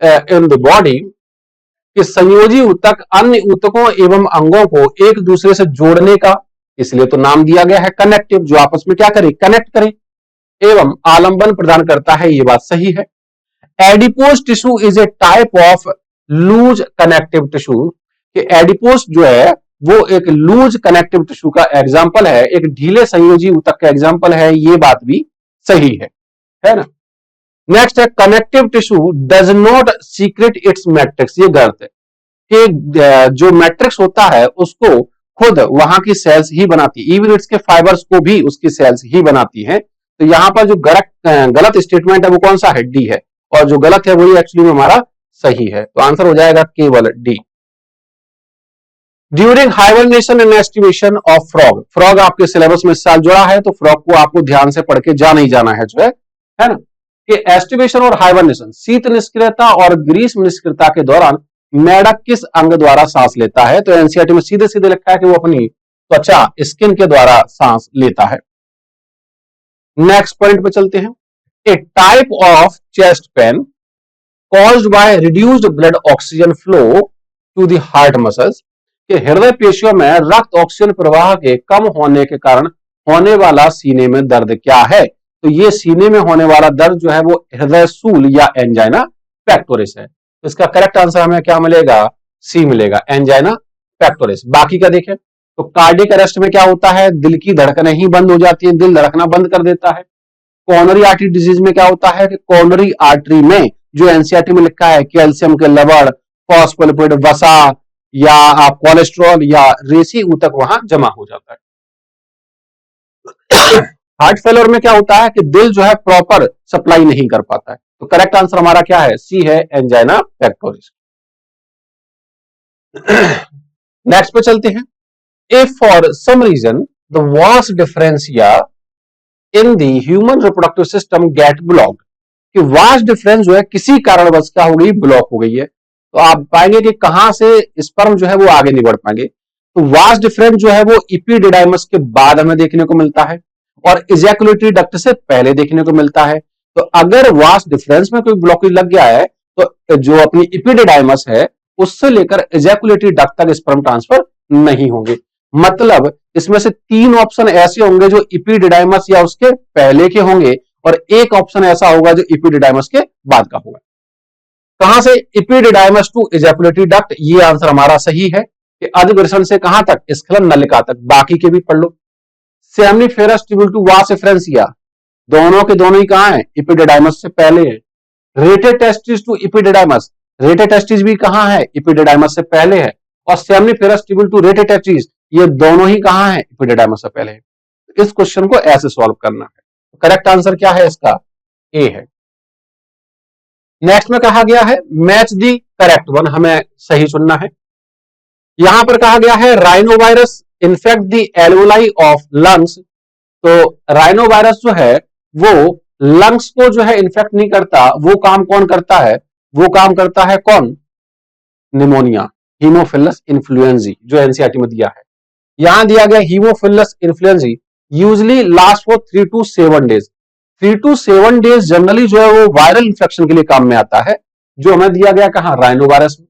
इन द बॉडी कि संयोजी ऊतक अन्य ऊतकों एवं अंगों को एक दूसरे से जोड़ने का, इसलिए तो नाम दिया गया है कनेक्टिव, जो आपस में क्या करे, कनेक्ट करे, एवं आलंबन प्रदान करता है, ये बात सही है। Adipose tissue is a type of loose connective tissue, कि एडिपोज जो है वो एक लूज कनेक्टिव टिश्यू का एग्जाम्पल है, एक ढीले संयोजी ऊतक का एग्जाम्पल है, ये बात भी सही है ना। नेक्स्ट है connective tissue does not secret it's matrix, ये गलत है कि जो मैट्रिक्स होता है उसको खुद वहां की सेल्स ही बनाती है, इवन इट्स के फाइबर्स को भी उसकी सेल्स ही बनाती हैं। तो यहां पर जो गलत स्टेटमेंट है वो कौन सा है, डी है, और जो गलत है वही एक्चुअली में हमारा सही है, तो आंसर हो जाएगा केवल D. During hibernation and aestivation of frog, frog आपके सिलेबस में इस साल जुड़ा है, तो फ्रॉग को आपको ध्यान से पढ़ के जाना ही जाना है ना, कि एस्टिवेशन और हाइबरनेशन, शीत निष्क्रियता और ग्रीष्म निष्क्रियता के दौरान मेढक किस अंग द्वारा सांस लेता है, तो एनसीईआरटी में सीधे सीधे लिखा है कि वो अपनी त्वचा, स्किन के द्वारा सांस लेता है। नेक्स्ट पॉइंट पे चलते हैं। A type of chest pain caused by reduced blood oxygen flow to the heart muscles, कि हृदय पेशियों में रक्त ऑक्सीजन प्रवाह के कम होने के कारण होने वाला सीने में दर्द क्या है, तो ये सीने में होने वाला दर्द जो है वो हृदय सूल या एंजाइना पेक्टोरिस है। तो इसका करेक्ट आंसर हमें क्या मिलेगा, सी मिलेगा, एंजाइना पेक्टोरिस। बाकी का देखें तो कार्डियक अरेस्ट में क्या होता है, दिल की धड़कनें ही बंद हो जाती है, दिल धड़कना बंद कर देता है। कॉर्नरी आर्टरी डिजीज में क्या होता है कि कॉर्नरी आर्टरी में जो एनसीईआरटी में लिखा है कैल्शियम के लवण, फॉस्फोलिपिड, वसा या आप कोलेस्ट्रॉल या रेसी ऊतक वहां जमा हो जाता है। हार्ट फेलियर में क्या होता है कि दिल जो है प्रॉपर सप्लाई नहीं कर पाता है, तो करेक्ट आंसर हमारा क्या है, सी है, एंजाइना पेक्टोरिस। नेक्स्ट पे चलते हैं। If for some reason the vas deferentia in the human reproductive system get blocked, कि वास डिफरेंस जो है किसी कारणवश क्या हो गई, ब्लॉक हो गई है, तो आप पाएंगे कि कहां से स्पर्म जो है वो आगे नहीं बढ़ पाएंगे। तो वास डिफरेंस जो है वो इपिडिडाइमस के बाद हमें देखने को मिलता है और इजैकुलेटरी डक्ट से पहले देखने को मिलता है। तो अगर वास डिफरेंस में कोई ब्लॉकेज लग गया है तो जो अपनी इपिडिडाइमस है उससे लेकर इजैकुलेटरी डक्ट तक स्पर्म ट्रांसफर नहीं होंगे। मतलब इसमें से 3 ऑप्शन ऐसे होंगे जो इपिडिडाइमस या उसके पहले के होंगे और एक ऑप्शन ऐसा होगा जो इपिडिडाइमस के बाद का होगा। कहां से इपिडिडाइमस टू इजैकुलेटरी डक्ट, ये आंसर हमारा सही है कि अधिग्रसन से कहां तक, स्खलन नलिका तक। बाकी के भी पढ़ लो। सेमनीफेरस ट्यूब्यूल टू वास एफरेंसिया, दोनों के दोनों ही कहां है, इपिडिडाइमस से पहले है। Rete testis to epididymis, rete testis भी कहां है, इपिडिडाइमस से पहले है। और seminiferous tubule to rete testis, ये दोनों ही कहां है, इपिडिडाइमस से पहले है। इस क्वेश्चन को ऐसे सॉल्व करना है। करेक्ट आंसर क्या है इसका, ए है। नेक्स्ट में कहा गया है मैच दी करेक्ट वन, हमें सही चुनना है। यहां पर कहा गया है rhinovirus infect the alveoli of lungs, तो राइनोवायरस जो है वो लंग्स को जो है इन्फेक्ट नहीं करता, वो काम कौन करता है, वो काम करता है कौन, निमोनिया, हीमोफिलस इन्फ्लुएंजी, जो एनसीईआरटी में दिया है। यहां दिया गया Haemophilus influenzae usually last for 3 to 7 days, 3 to 7 days generally जो है वो वायरल इंफेक्शन के लिए काम में आता है, जो हमें दिया गया कहां, राइनोवायरस में।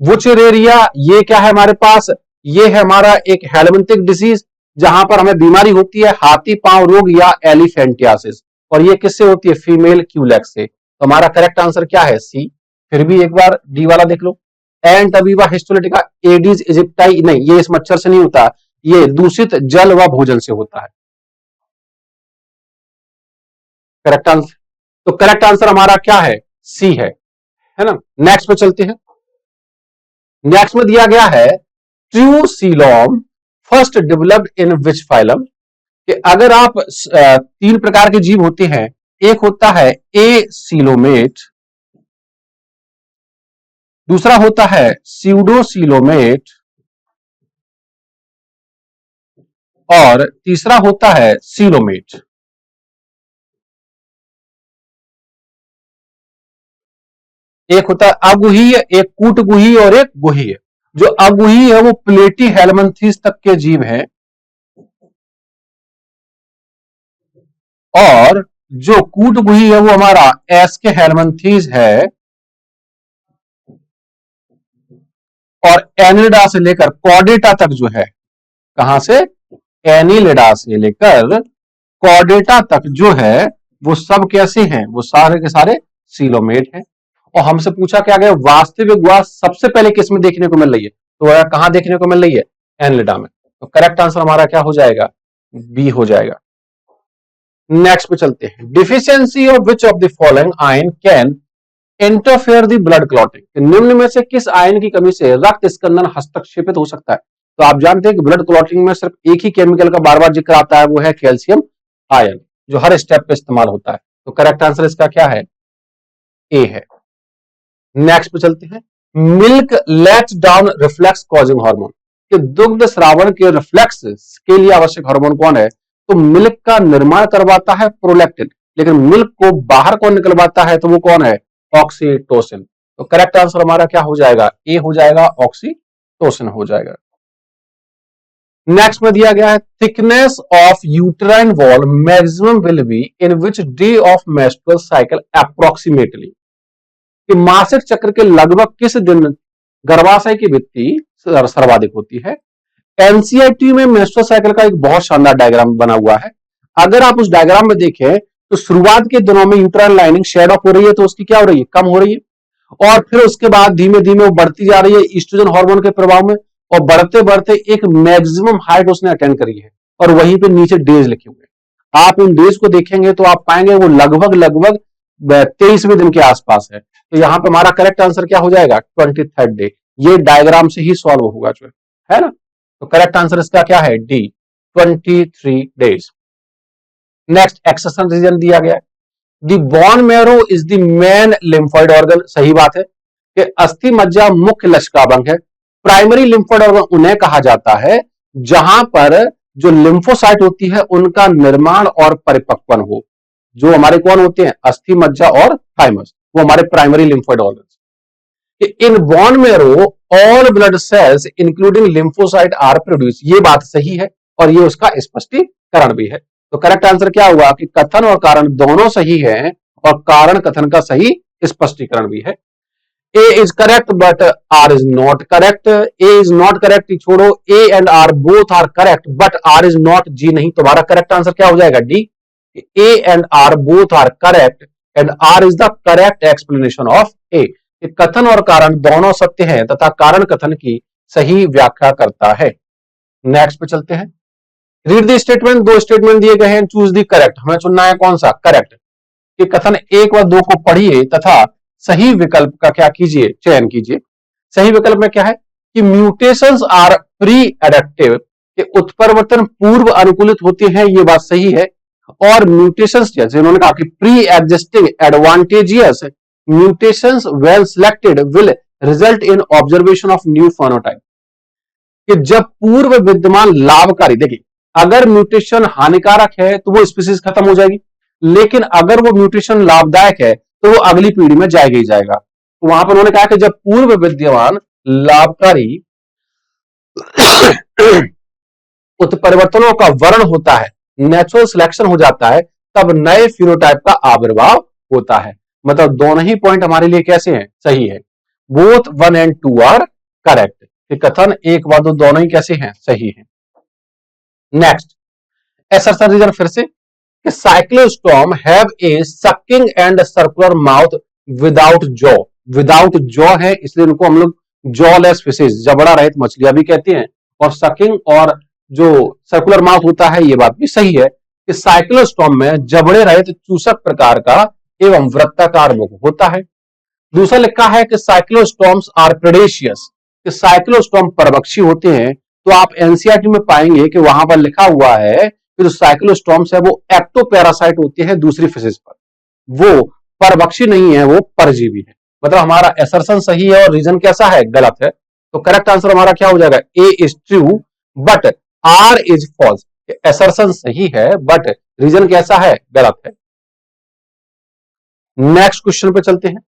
वुचरेरिया, ये क्या है हमारे पास, ये है हमारा एक हेलमिंथिक डिजीज, जहां पर हमें बीमारी होती है हाथी पांव रोग या एलिफेंटियासिस, और ये किससे होती है, फीमेल क्यूलेक्स से। तो हमारा करेक्ट आंसर क्या है, सी। फिर भी एक बार डी वाला देख लो, एंटबीबा हिस्टोलिटिका एडिस इजिप्टाई, नहीं ये इस मच्छर से नहीं होता, ये दूषित जल व भोजन से होता है। करेक्ट आंसर, तो करेक्ट आंसर हमारा क्या है, सी है ना। नेक्स्ट पे चलते हैं। नेक्स्ट में दिया गया है true coelom first developed in which phylum, कि अगर आप 3 प्रकार के जीव होते हैं, एक होता है ए सीलोमेट, दूसरा होता है स्यूडोसीलोमेट और तीसरा होता है सीलोमेट। एक होता है अगुहीय, एक कूटगुही और एक गुहीय। जो अगुही है वो प्लेटी हेलमंथीस तक के जीव हैं, और जो कूटगुही है वो हमारा एस के हेलमंथीस है, और एनिलिडा से लेकर कॉर्डेटा तक जो है, कहां से, एनिलिडा से लेकर कॉर्डेटा तक जो है वो सब कैसे हैं, वो सारे के सारे सीलोमेट हैं। और हमसे पूछा क्या गया, वास्तविक गुहा सबसे पहले किस में देखने को मिल रही है, तो वह कहां देखने को मिल रही है, एनिलिडा में। तो करेक्ट आंसर हमारा क्या हो जाएगा, बी हो जाएगा। नेक्स्ट पे चलते हैं, deficiency of which of the following ion can interfere the blood clotting, निम्न में से किस आयन की कमी से रक्त स्कंदन हस्तक्षेपित हो सकता है। तो आप जानते हैं कि ब्लड क्लॉटिंग में सिर्फ एक ही केमिकल का बार बार जिक्र आता है, वो है कैल्शियम आयन, जो हर स्टेप पे इस्तेमाल होता है। तो करेक्ट आंसर इसका क्या है, ए है। नेक्स्ट पे चलते हैं, milk let's down reflex causing hormone, कि दुग्ध श्रावण के रिफ्लेक्स के लिए आवश्यक हार्मोन कौन है, तो मिल्क का निर्माण करवाता है प्रोलैक्टिन, लेकिन मिल्क को बाहर कौन निकलवाता है, तो वो कौन है, ऑक्सीटोसिन। तो करेक्ट आंसर हमारा क्या हो जाएगा, ए हो जाएगा, ऑक्सीटोसिन हो जाएगा। नेक्स्ट में दिया गया है, thickness of uterine wall maximum will be in which day of menstrual cycle approximately, कि मासिक चक्र के लगभग किस दिन गर्भाशय की वृद्धि सर्वाधिक होती है। एनसीईआरटी में मेंस्ट्रुअल साइकिल का एक बहुत शानदार डायग्राम बना हुआ है। अगर आप उस डायग्राम में देखें तो शुरुआत के दिनों में यूट्राइन लाइनिंग शेड ऑफ हो रही है, तो उसकी क्या हो रही है, कम हो रही है, और फिर उसके बाद धीमे धीमे वो बढ़ती जा रही है ईस्ट्रोजन हार्मोन के प्रभाव में, और बढ़ते बढ़ते एक मैक्सिमम हाइट उसने अटेंड करी है, और वहीं पे नीचे डेज लिखे हुए हैं। आप उन डेज को देखेंगे तो आप पाएंगे वो लगभग लगभग 23वें दिन के आसपास है। तो यहां पे हमारा करेक्ट आंसर क्या हो जाएगा, 23rd डे। ये डायग्राम से ही सॉल्व होगा जो है ना। तो करेक्ट आंसर इसका क्या है, D, 23 days. Next exercise reason दिया गया है, the bone marrow is the main lymphoid organ, सही बात है कि अस्थि मज्जा मुख्य लक्षिकाभंग है। प्राइमरी लिम्फोइड ऑर्गन उन्हें कहा जाता है जहां पर जो लिम्फोसाइट होती है उनका निर्माण और परिपक्वन हो। जो हमारे कौन होते हैं, अस्थि मज्जा और थाइमस, वो हमारे primary lymphoid organ. In bone marrow all blood cells including lymphocyte are produce, ये बात सही है और ये उसका स्पष्टीकरण भी है। तो करेक्ट आंसर क्या हुआ कि कथन और कारण दोनों सही है, और कारण कथन का सही स्पष्टीकरण भी है। A is correct but R is not correct, A is not correct छोड़ो, A and R both are correct but R is not, जी नहीं। तुम्हारा करेक्ट आंसर क्या हो जाएगा, D, A and R both are correct and R is the correct explanation of A. कथन और कारण दोनों सत्य हैं तथा कारण कथन की सही व्याख्या करता है। नेक्स्ट पे चलते हैं, रीड द स्टेटमेंट, दो स्टेटमेंट दिए गए हैं, चूज द करेक्ट, हमें चुनना है कौन सा, करेक्ट। कि कथन 1 व 2 को पढ़िए तथा सही विकल्प का क्या कीजिए, चयन कीजिए। सही विकल्प में क्या है कि म्यूटेशंस आर प्री एडेप्टिव, कि उत्परिवर्तन पूर्व अनुकूलित होते हैं, ये बात सही है। और म्यूटेशंस जैसे उन्होंने कहा कि pre existing advantageous mutations well selected will result in observation of new phenotype, कि जब पूर्व विद्यमान लाभकारी, देखिए अगर म्यूटेशन हानिकारक है तो वो स्पीसीज खत्म हो जाएगी, लेकिन अगर वो म्यूटेशन लाभदायक है तो वो अगली पीढ़ी में जाएगा ही जाएगा। तो वहां पर उन्होंने कहा कि जब पूर्व विद्यमान लाभकारी उत्परिवर्तनों का वर्ण होता है, नेचुरल सिलेक्शन हो जाता है, तब नए फिनोटाइप का आविर्भाव होता है। मतलब दोनों ही पॉइंट हमारे लिए कैसे हैं, सही है। बोथ 1 and 2 आर करेक्ट, कथन 1 व 2 दोनों ही कैसे हैं, सही है। नेक्स्ट एक्सरसाइज रीजन फिर से, cyclostome have a sucking and circular mouth without jaw, without jaw है इसलिए उनको हम लोग जॉलेस फिशेज, जबड़ा रहित मछलियां भी कहते हैं। और सकिंग और जो सर्कुलर माउथ होता है, ये बात भी सही है कि साइक्लोस्टोम में जबड़े रहित चूसक प्रकार का एवं वृत्ताकार मुख होता है। दूसरा लिखा है कि साइक्लोस्टोम्स आर प्रेडेशियस, कि साइक्लोस्टोम परभक्षी होते हैं। तो आप एनसीईआरटी में पाएंगे कि वहां पर लिखा हुआ है कि जो साइक्लोस्टोम्स है वो एक्टोपैरासाइट होते हैं दूसरी फिशेज पर, वो परभक्षी नहीं है, वो परजीवी है। मतलब हमारा एसर्शन सही है और रीजन कैसा है, गलत है। तो करेक्ट आंसर हमारा क्या हो जाएगा, A is true but R is false. Assertion सही है बट रीजन कैसा है, गलत है। नेक्स्ट क्वेश्चन पे चलते हैं,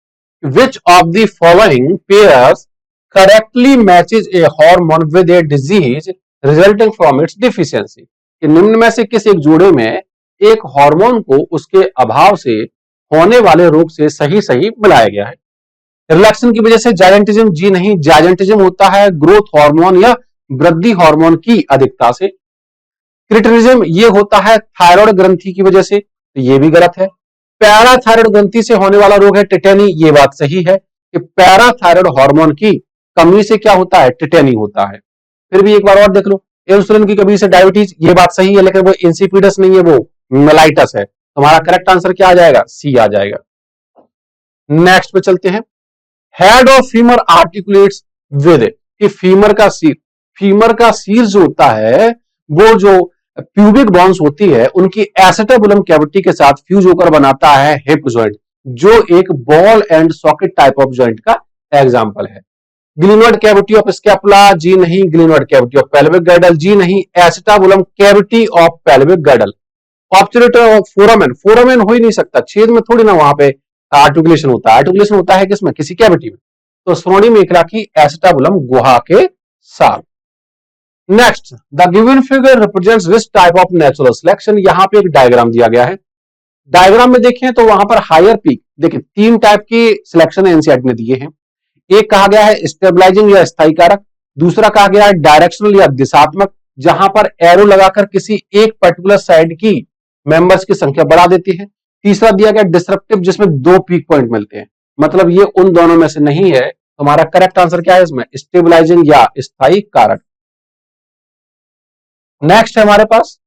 which of the following pairs correctly matches A hormone with a disease resulting from its deficiency, निम्न में से किस एक जोड़े में एक हार्मोन को उसके अभाव से होने वाले रोग से सही सही मिलाया गया है। रिलैक्सेशन की वजह से जायजेंटिज्म, जी नहीं, जायजेंटिज्म होता है ग्रोथ हार्मोन या वृद्धि हार्मोन की अधिकता से। क्रिटिनिज्म ये होता है थायराइड ग्रंथि की वजह से, तो ये भी गलत है। पैराथायराइड ग्रंथि से होने वाला रोग है टिटेनी, ये बात सही है कि पैराथायराइड हार्मोन की कमी से क्या होता है, टिटेनी होता है। फिर भी एक बार और देख लो, इंसुलिन की कमी से डायबिटीज, ये बात सही है, लेकिन वो इंसिपिडस नहीं है, वो मेलाइटस है। तुम्हारा करेक्ट आंसर क्या आ जाएगा, सी आ जाएगा। नेक्स्ट पे चलते हैं। Head of femur articulates with, कि फीमर का सिर जो होता है, वो जो प्यूबिक बोन्स होती है उनकी एसेटाबुलम कैविटी के साथ फ्यूज होकर बनाता है हिप जॉइंट, जो एक ball and socket type of joint का एग्जांपल है। ग्लिनोइड कैविटी ऑफ स्कैपुला, जी नहीं। Glenoid cavity of pelvic girdle, जी नहीं। Acetabulum cavity of pelvic girdle. Obturator of foramen, foramen हो ही नहीं सकता, छेद में थोड़ी ना वहां पे आर्टिकुलेशन होता है, आर्टिकुलेशन होता है किसमें, किसी कैविटी में। तो श्रोणि मेखला की एसेटाबुलम गुहा के साथ। Next, the given figure represents which type of natural selection, यहां पे एक डायग्राम दिया गया है। डायग्राम में देखें तो वहां पर हायर पीक, देखिए तीन टाइप की सिलेक्शन एनसीईआरटी ने दिए हैं। एक कहा गया है स्टेबलाइजिंग या स्थायी कारक, दूसरा कहा गया है डायरेक्शनल या दिशात्मक, जहां पर एरो लगाकर किसी एक पर्टिकुलर साइड की मेंबर्स की संख्या बढ़ा देती है। तीसरा दिया गया डिसरप्टिव, जिसमें दो पीक पॉइंट मिलते हैं, मतलब ये उन दोनों में से नहीं है। हमारा करेक्ट आंसर क्या है इसमें, स्टेबलाइजिंग या स्थायी कारक। नेक्स्ट है हमारे पास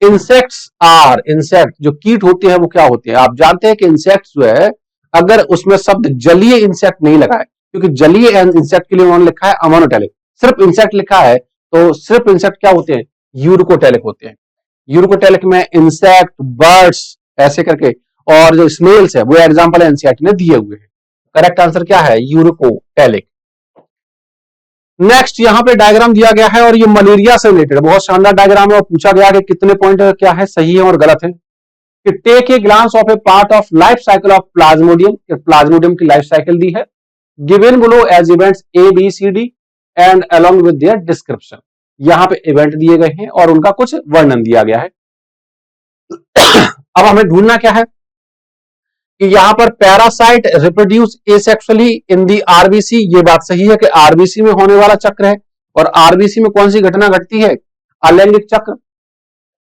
इंसेक्ट जो कीट होते हैं वो क्या होते हैं। आप जानते हैं कि इंसेक्ट जो है, अगर उसमें शब्द जलीय इंसेक्ट नहीं लगा है, क्योंकि जलीय इंसेक्ट के लिए उन्होंने लिखा है अमोनोटेलिक, सिर्फ इंसेक्ट लिखा है, तो सिर्फ इंसेक्ट क्या होते हैं, यूरिकोटेलिक होते हैं। यूरिकोटेलिक में इंसेक्ट, बर्ड्स ऐसे करके, और जो स्नेल्स है वो एग्जाम्पल एनसीईआरटी ने दिए हुए हैं। करेक्ट आंसर क्या है, यूरिकोटेलिक। नेक्स्ट यहां पे डायग्राम दिया गया है और ये मलेरिया से रिलेटेड बहुत शानदार डायग्राम है, और पूछा गया कि कितने पॉइंट क्या है, सही है और गलत है। कि take a glance of a part of life cycle of plasmodium, plasmodium की लाइफ साइकिल दी है, given below as events A B C D and along with their description. यहां पे इवेंट दिए गए हैं और उनका कुछ वर्णन दिया गया है। अब हमें ढूंढना क्या है कि यहां पर पैरासाइट रिप्रोड्यूस एसेक्सुअली इन दी आरबीसी, ये बात सही है कि आरबीसी में होने वाला चक्र है, और आरबीसी में कौन सी घटना घटती है, अलैंगिक चक्र।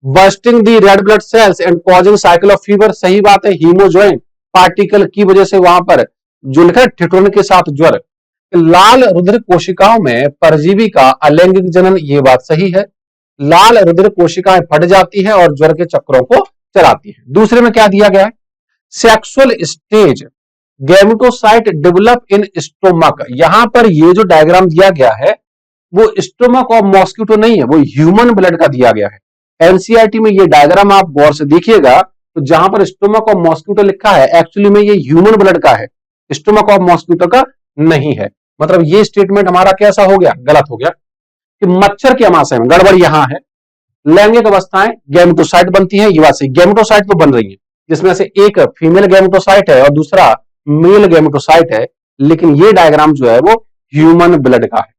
Bursting the red blood cells and causing cycle of fever, सही बात है, हीमोजोइन पार्टिकल की वजह से वहां पर जो लिखा है ठिठुरन के साथ ज्वर। लाल रुधिर कोशिकाओं में परजीवी का अलैंगिक जनन, ये बात सही है, लाल रुधिर कोशिकाएं फट जाती है और ज्वर के चक्रों को चलाती है। दूसरे में क्या दिया गया है, sexual stage gametocyte develop in stomach, यहां पर ये जो डायग्राम दिया गया है वो स्टोमक ऑफ मॉस्किटो नहीं है, वो ह्यूमन ब्लड का दिया गया है। एनसीईआरटी में ये डायग्राम आप गौर से देखिएगा, तो जहां पर स्टोमक ऑफ मॉस्किटो लिखा है, एक्चुअली में ये ह्यूमन ब्लड का है, स्टोमक ऑफ मॉस्किटो का नहीं है। मतलब ये स्टेटमेंट हमारा कैसा हो गया, गलत हो गया, कि मच्छर के आमाशय में गड़बड़ यहां है। लैंगिक अवस्थाएं गैमेटोसाइट बनती है, ये बात सही, गैमेटोसाइट तो बन रही है, जिसमें से एक फीमेल गैमेटोसाइट है और दूसरा मेल गैमेटोसाइट है, लेकिन ये डायग्राम जो है वो ह्यूमन ब्लड का है।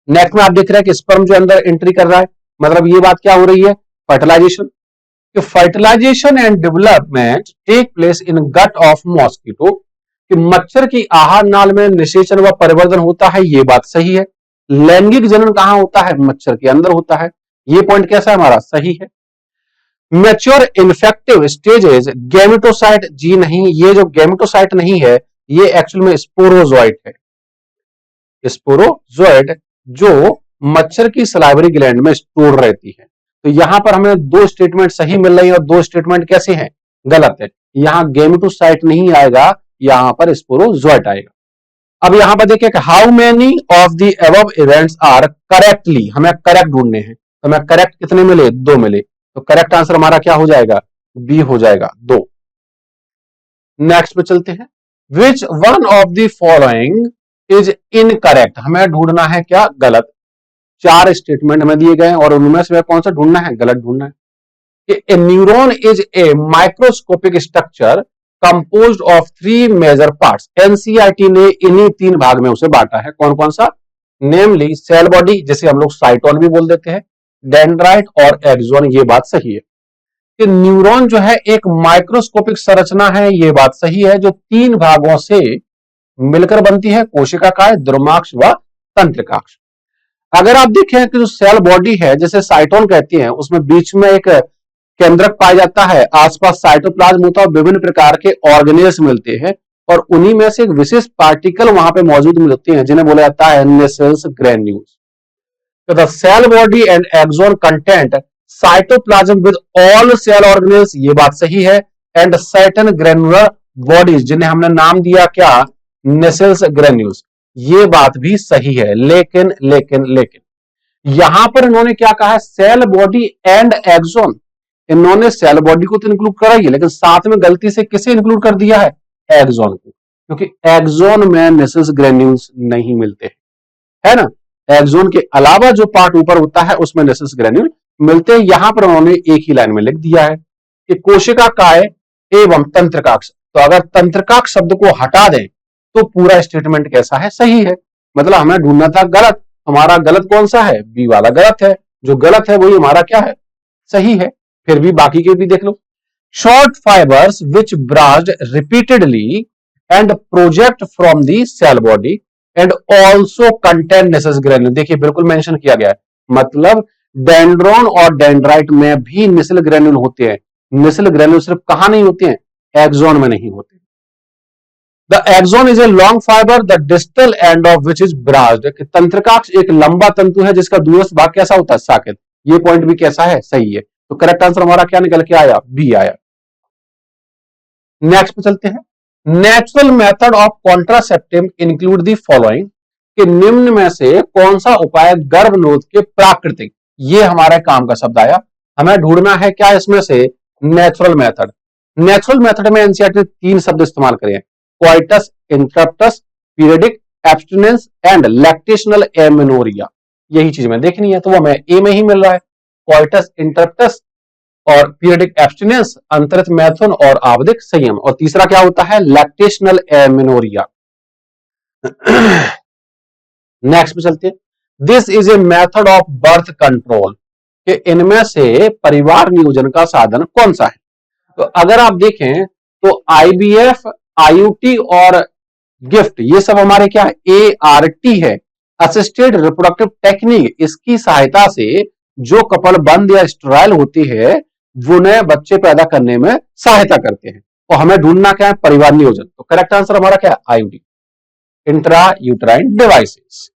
नेक्स्ट में आप देख रहे हैं कि स्पर्म जो अंदर एंट्री कर रहा है, मतलब ये बात क्या हो रही है, fertilization. Fertilization and development take place in gut of mosquito, कि मच्छर की आहार नाल में निषेचन व परिवर्धन होता है, ये बात सही है। लैंगिक जनन कहां होता है, मच्छर के अंदर होता है, ये पॉइंट कैसा है हमारा, सही है। मैच्योर इन्फेक्टिव स्टेजेस गैमेटोसाइट, जी नहीं, ये जो गैमेटोसाइट नहीं है ये एक्चुअल में स्पोरोजोइट है, स्पोरोजोइट जो मच्छर की सलाइवरी ग्लैंड में स्टोर रहती है। तो यहां पर हमें दो स्टेटमेंट सही मिल रही है और दो स्टेटमेंट कैसे हैं, गलत है। यहां गैमेटोसाइट नहीं आएगा, यहां पर स्पोरोजोइट आएगा। अब यहां पर देखिए how many of the above events are correctly, हमें करेक्ट ढूंढने हैं, तो हमें करेक्ट कितने मिले, दो मिले, तो करेक्ट आंसर हमारा क्या हो जाएगा, बी हो जाएगा, दो। नेक्स्ट पे चलते हैं, which one of the following is incorrect, हमें ढूंढना है क्या, गलत। चार स्टेटमेंट हमें दिए गए और उनमें से कौन सा ढूंढना है, गलत ढूंढना है। A neuron is a microscopic structure composed of three major parts, NCERT ने इन्हीं तीन भाग में उसे बांटा है, कौन कौन सा, नेमली सेल बॉडी, जिसे हम लोग साइटोन भी बोल देते हैं, डेंड्राइट और एक्सोन, ये बात सही है। कि न्यूरॉन जो है एक माइक्रोस्कोपिक संरचना है, ये बात सही है, जो तीन भागों से मिलकर बनती है कोशिकाएं, द्रुमाक्ष व तंत्रिकाक्ष। अगर आप देखें कि जो सेल बॉडी है जैसे साइटोन कहती हैं, उसमें बीच में एक केंद्रक पाया जाता है, आसपास साइटोप्लाज्म होता है, विभिन्न प्रकार के ऑर्गेनेल्स मिलते हैं और उन्हीं में से एक विशेष पार्टिकल वहां पे मौजूद मिलते हैं जिन्हें बोला जाता है नेसेल्स ग्रेन्यूल्स। तो the cell body and axon content cytoplasm with all cell organelles, ये बात सही है, एंड सर्टेन ग्रेनुलर बॉडीज जिन्हें हमने नाम दिया क्या, नेसेल्स ग्रेन्यूल्स, ये बात भी सही है। लेकिन लेकिन लेकिन यहां पर इन्होंने क्या कहा है, सेल बॉडी एंड एक्सोन, इन्होंने सेल बॉडी को तो इंक्लूड करा ही है, लेकिन साथ में गलती से किसे इंक्लूड कर दिया है, एक्सोन को, क्योंकि एक्सोन में नेसेल्स ग्रेन्यूल्स नहीं मिलते हैं, है ना। एक्सोन के अलावा जो पार्ट ऊपर होता है उसमें नेसेल्स ग्रेन्यूल मिलते हैं। यहां पर उन्होंने एक ही लाइन में लिख दिया है कि कोशिकाएं एवं तंत्रिकाक्ष। तो अगर तंत्रिकाक्ष शब्द को हटा दें तो पूरा स्टेटमेंट कैसा है, सही है। मतलब हमें ढूंढना था गलत, हमारा गलत कौन सा है, बी वाला गलत है, जो गलत है वही हमारा क्या है, सही है। फिर भी बाकी के भी देख लो। Short fibres which branch repeatedly and project from the cell body and also contain Nissl's granule, देखिए बिल्कुल मेंशन किया गया है, मतलब डेंड्रॉन और डेंड्राइट में भी नेसेल ग्रेन्यूल होते हैं। नेसेल ग्रेन्यूल सिर्फ कहां नहीं होते हैं, एक्सोन में नहीं होते। The axon is a long fiber, the distal end of which is branched। तंत्रिकाक्ष एक लंबा तंतु है जिसका दूरस्थ भाग कैसा होता है, साकेत। ये पॉइंट भी कैसा है, सही है। तो करेक्ट आंसर हमारा क्या निकल के आया, बी आया। नेक्स्ट पे चलते हैं। Natural method of contraceptive include the following, कि निम्न में से कौन सा उपाय गर्भनिरोध के प्राकृतिक, ये हमारे काम का शब्द आया। हमें ढूंढना है क्या इसमें से, नेचुरल मेथड। नेचुरल मेथड में एनसीईआरटी ने 3 शब्द इस्तेमाल करे हैं, coitus interruptus, periodic abstinence and lactational amenorrhea. यही चीज में देखनी है तो वो हमें ए में ही मिल रहा है, क्वाइटस इंटरप्टस और पीरियडिक एब्स्टिनेंस, अंतरित मैथुन और आवधिक संयम, और तीसरा क्या होता है, लैक्टेशनल एमेनोरिया। नेक्स्ट पे चलते हैं। This is a method of birth control, कि इनमें से परिवार नियोजन का साधन कौन सा है। तो अगर आप देखें तो आईवीएफ, आईयूटी और गिफ्ट, ये सब हमारे क्या है, एआरटी है, असिस्टेड रिप्रोडक्टिव टेक्निक। इसकी सहायता से जो कपल बंद या स्टेराइल होती है वो नए बच्चे पैदा करने में सहायता करते हैं। और हमें ढूंढना क्या है, परिवार नियोजन। तो करेक्ट आंसर हमारा क्या है, IUT, intra uterine devices.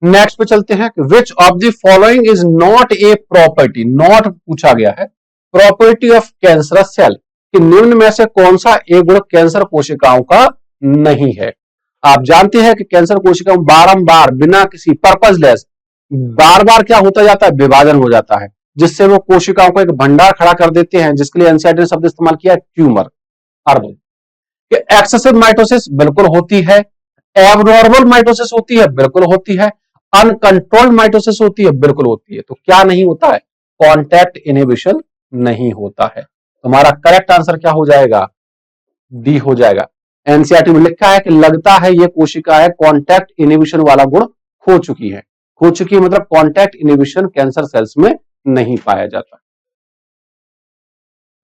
Next पे चलते हैं, which of the following is not a property, not पूछा गया है, प्रॉपर्टी ऑफ कैंसरस सेल, कि निम्न में से कौन सा एक गुण कैंसर कोशिकाओं का नहीं है। आप जानते हैं कि कैंसर कोशिकाओं बारंबार बिना किसी पर्पजलेस बार बार क्या होता जाता है, विभाजन हो जाता है, जिससे वो कोशिकाओं को एक भंडार खड़ा कर देते हैं, जिसके लिए एनसीईआरटी ने शब्द इस्तेमाल किया ट्यूमर, अर्बन। एक्सेसिव माइटोसिस बिल्कुल होती है, एबनॉर्मल माइटोसिस होती है, बिल्कुल होती है, अनकंट्रोल्ड माइटोसिस होती है, बिल्कुल होती है। तो क्या नहीं होता है, कॉन्टैक्ट इनहिबिशन नहीं होता है। हमारा करेक्ट आंसर क्या हो जाएगा, डी हो जाएगा। एनसीईआरटी में लिखा है कि लगता है ये कोशिका है कॉन्टैक्ट इनहिबिशन वाला गुण खो चुकी है। खो चुकी है मतलब कॉन्टैक्ट इनहिबिशन कैंसर सेल्स में नहीं पाया जाता।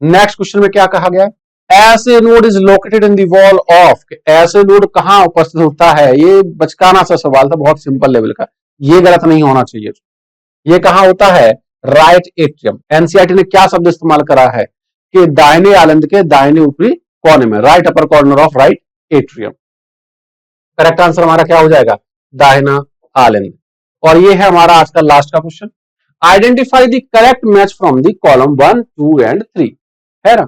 नेक्स्ट क्वेश्चन में क्या कहा गया है, ऐसे node is located in the wall of, ऐसे नोड कहां उपस्थित होता है। ये बचकाना सा सवाल था, बहुत सिंपल लेवल का, ये गलत नहीं होना चाहिए। ये कहां होता है, राइट एट्रियम। एनसीईआरटी ने क्या शब्द इस्तेमाल करा है कि दाहिने आलंद के दाहिने ऊपरी कोने में, right upper corner of right atrium. Correct answer हमारा क्या हो जाएगा, दाहिना आलंद। और ये है हमारा आज का लास्ट का question, identify the correct match from the column 1, 2 and 3, है ना।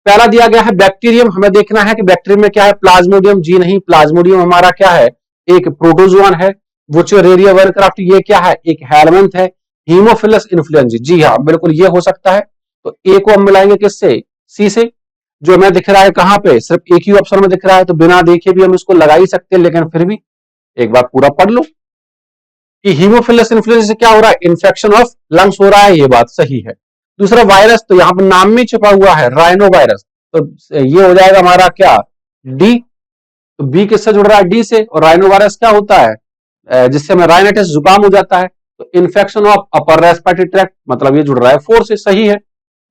पहला दिया गया है बैक्टीरियम, हमें देखना है कि बैक्टीरियम में क्या है, प्लाज्मोडियम, जी नहीं, प्लाज्मोडियम हमारा क्या है, एक प्रोटोजोआन है। वुचेरेरिया वर्नक्राफ्ट ये क्या है, एक हेलमिंथ है। हीमोफिलस इन्फ्लुएंजा, जी हाँ बिल्कुल ये हो सकता है। तो ए को हम मिलाएंगे किससे, सी से, जो हमें दिख रहा है कहां पे, सिर्फ एक ही ऑप्शन में दिख रहा है, तो बिना देखे भी हम इसको लगा ही सकते हैं, लेकिन फिर भी एक बार पूरा पढ़ लो कि हीमोफिलस इन्फ्लुएंजा से क्या हो रहा है, इन्फेक्शन ऑफ लंग्स हो रहा है, ये बात सही है। दूसरा वायरस, तो यहाँ पर नाम में छिपा हुआ है राइनो वायरस, तो ये हो जाएगा हमारा क्या, डी। तो बी किससे जुड़ रहा है, डी से। और राइनो वायरस क्या होता है, जिससे हमें राइनाइटिस जुकाम हो जाता है, तो infection of upper respiratory tract, मतलब ये जुड़ रहा है 4 से, सही है।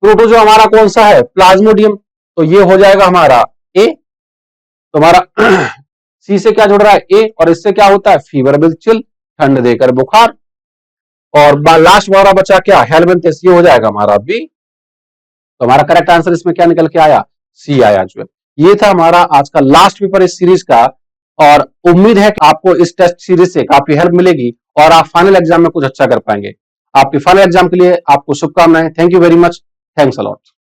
प्रोटोजो हमारा कौन सा है, प्लाज्मोडियम, तो ये हो जाएगा हमारा ए। तो हमारा सी से क्या जुड़ रहा है ए, और इससे क्या होता है फीवर विल चिल, ठंड देकर बुखार। और लास्ट हमारा बचा क्या हेलमिंथिस, ये हो जाएगा हमारा बी। तो हमारा करेक्ट आंसर इसमें क्या निकल के आया सी आया जो है। ये था हमारा आज का लास्ट पेपर इस सीरीज का, और उम्मीद है कि आपको इस टेस्ट सीरीज से काफी हेल्प मिलेगी और आप फाइनल एग्जाम में कुछ अच्छा कर पाएंगे। आपके फाइनल एग्जाम के लिए आपको शुभकामनाएं। Thank you very much, thanks a lot.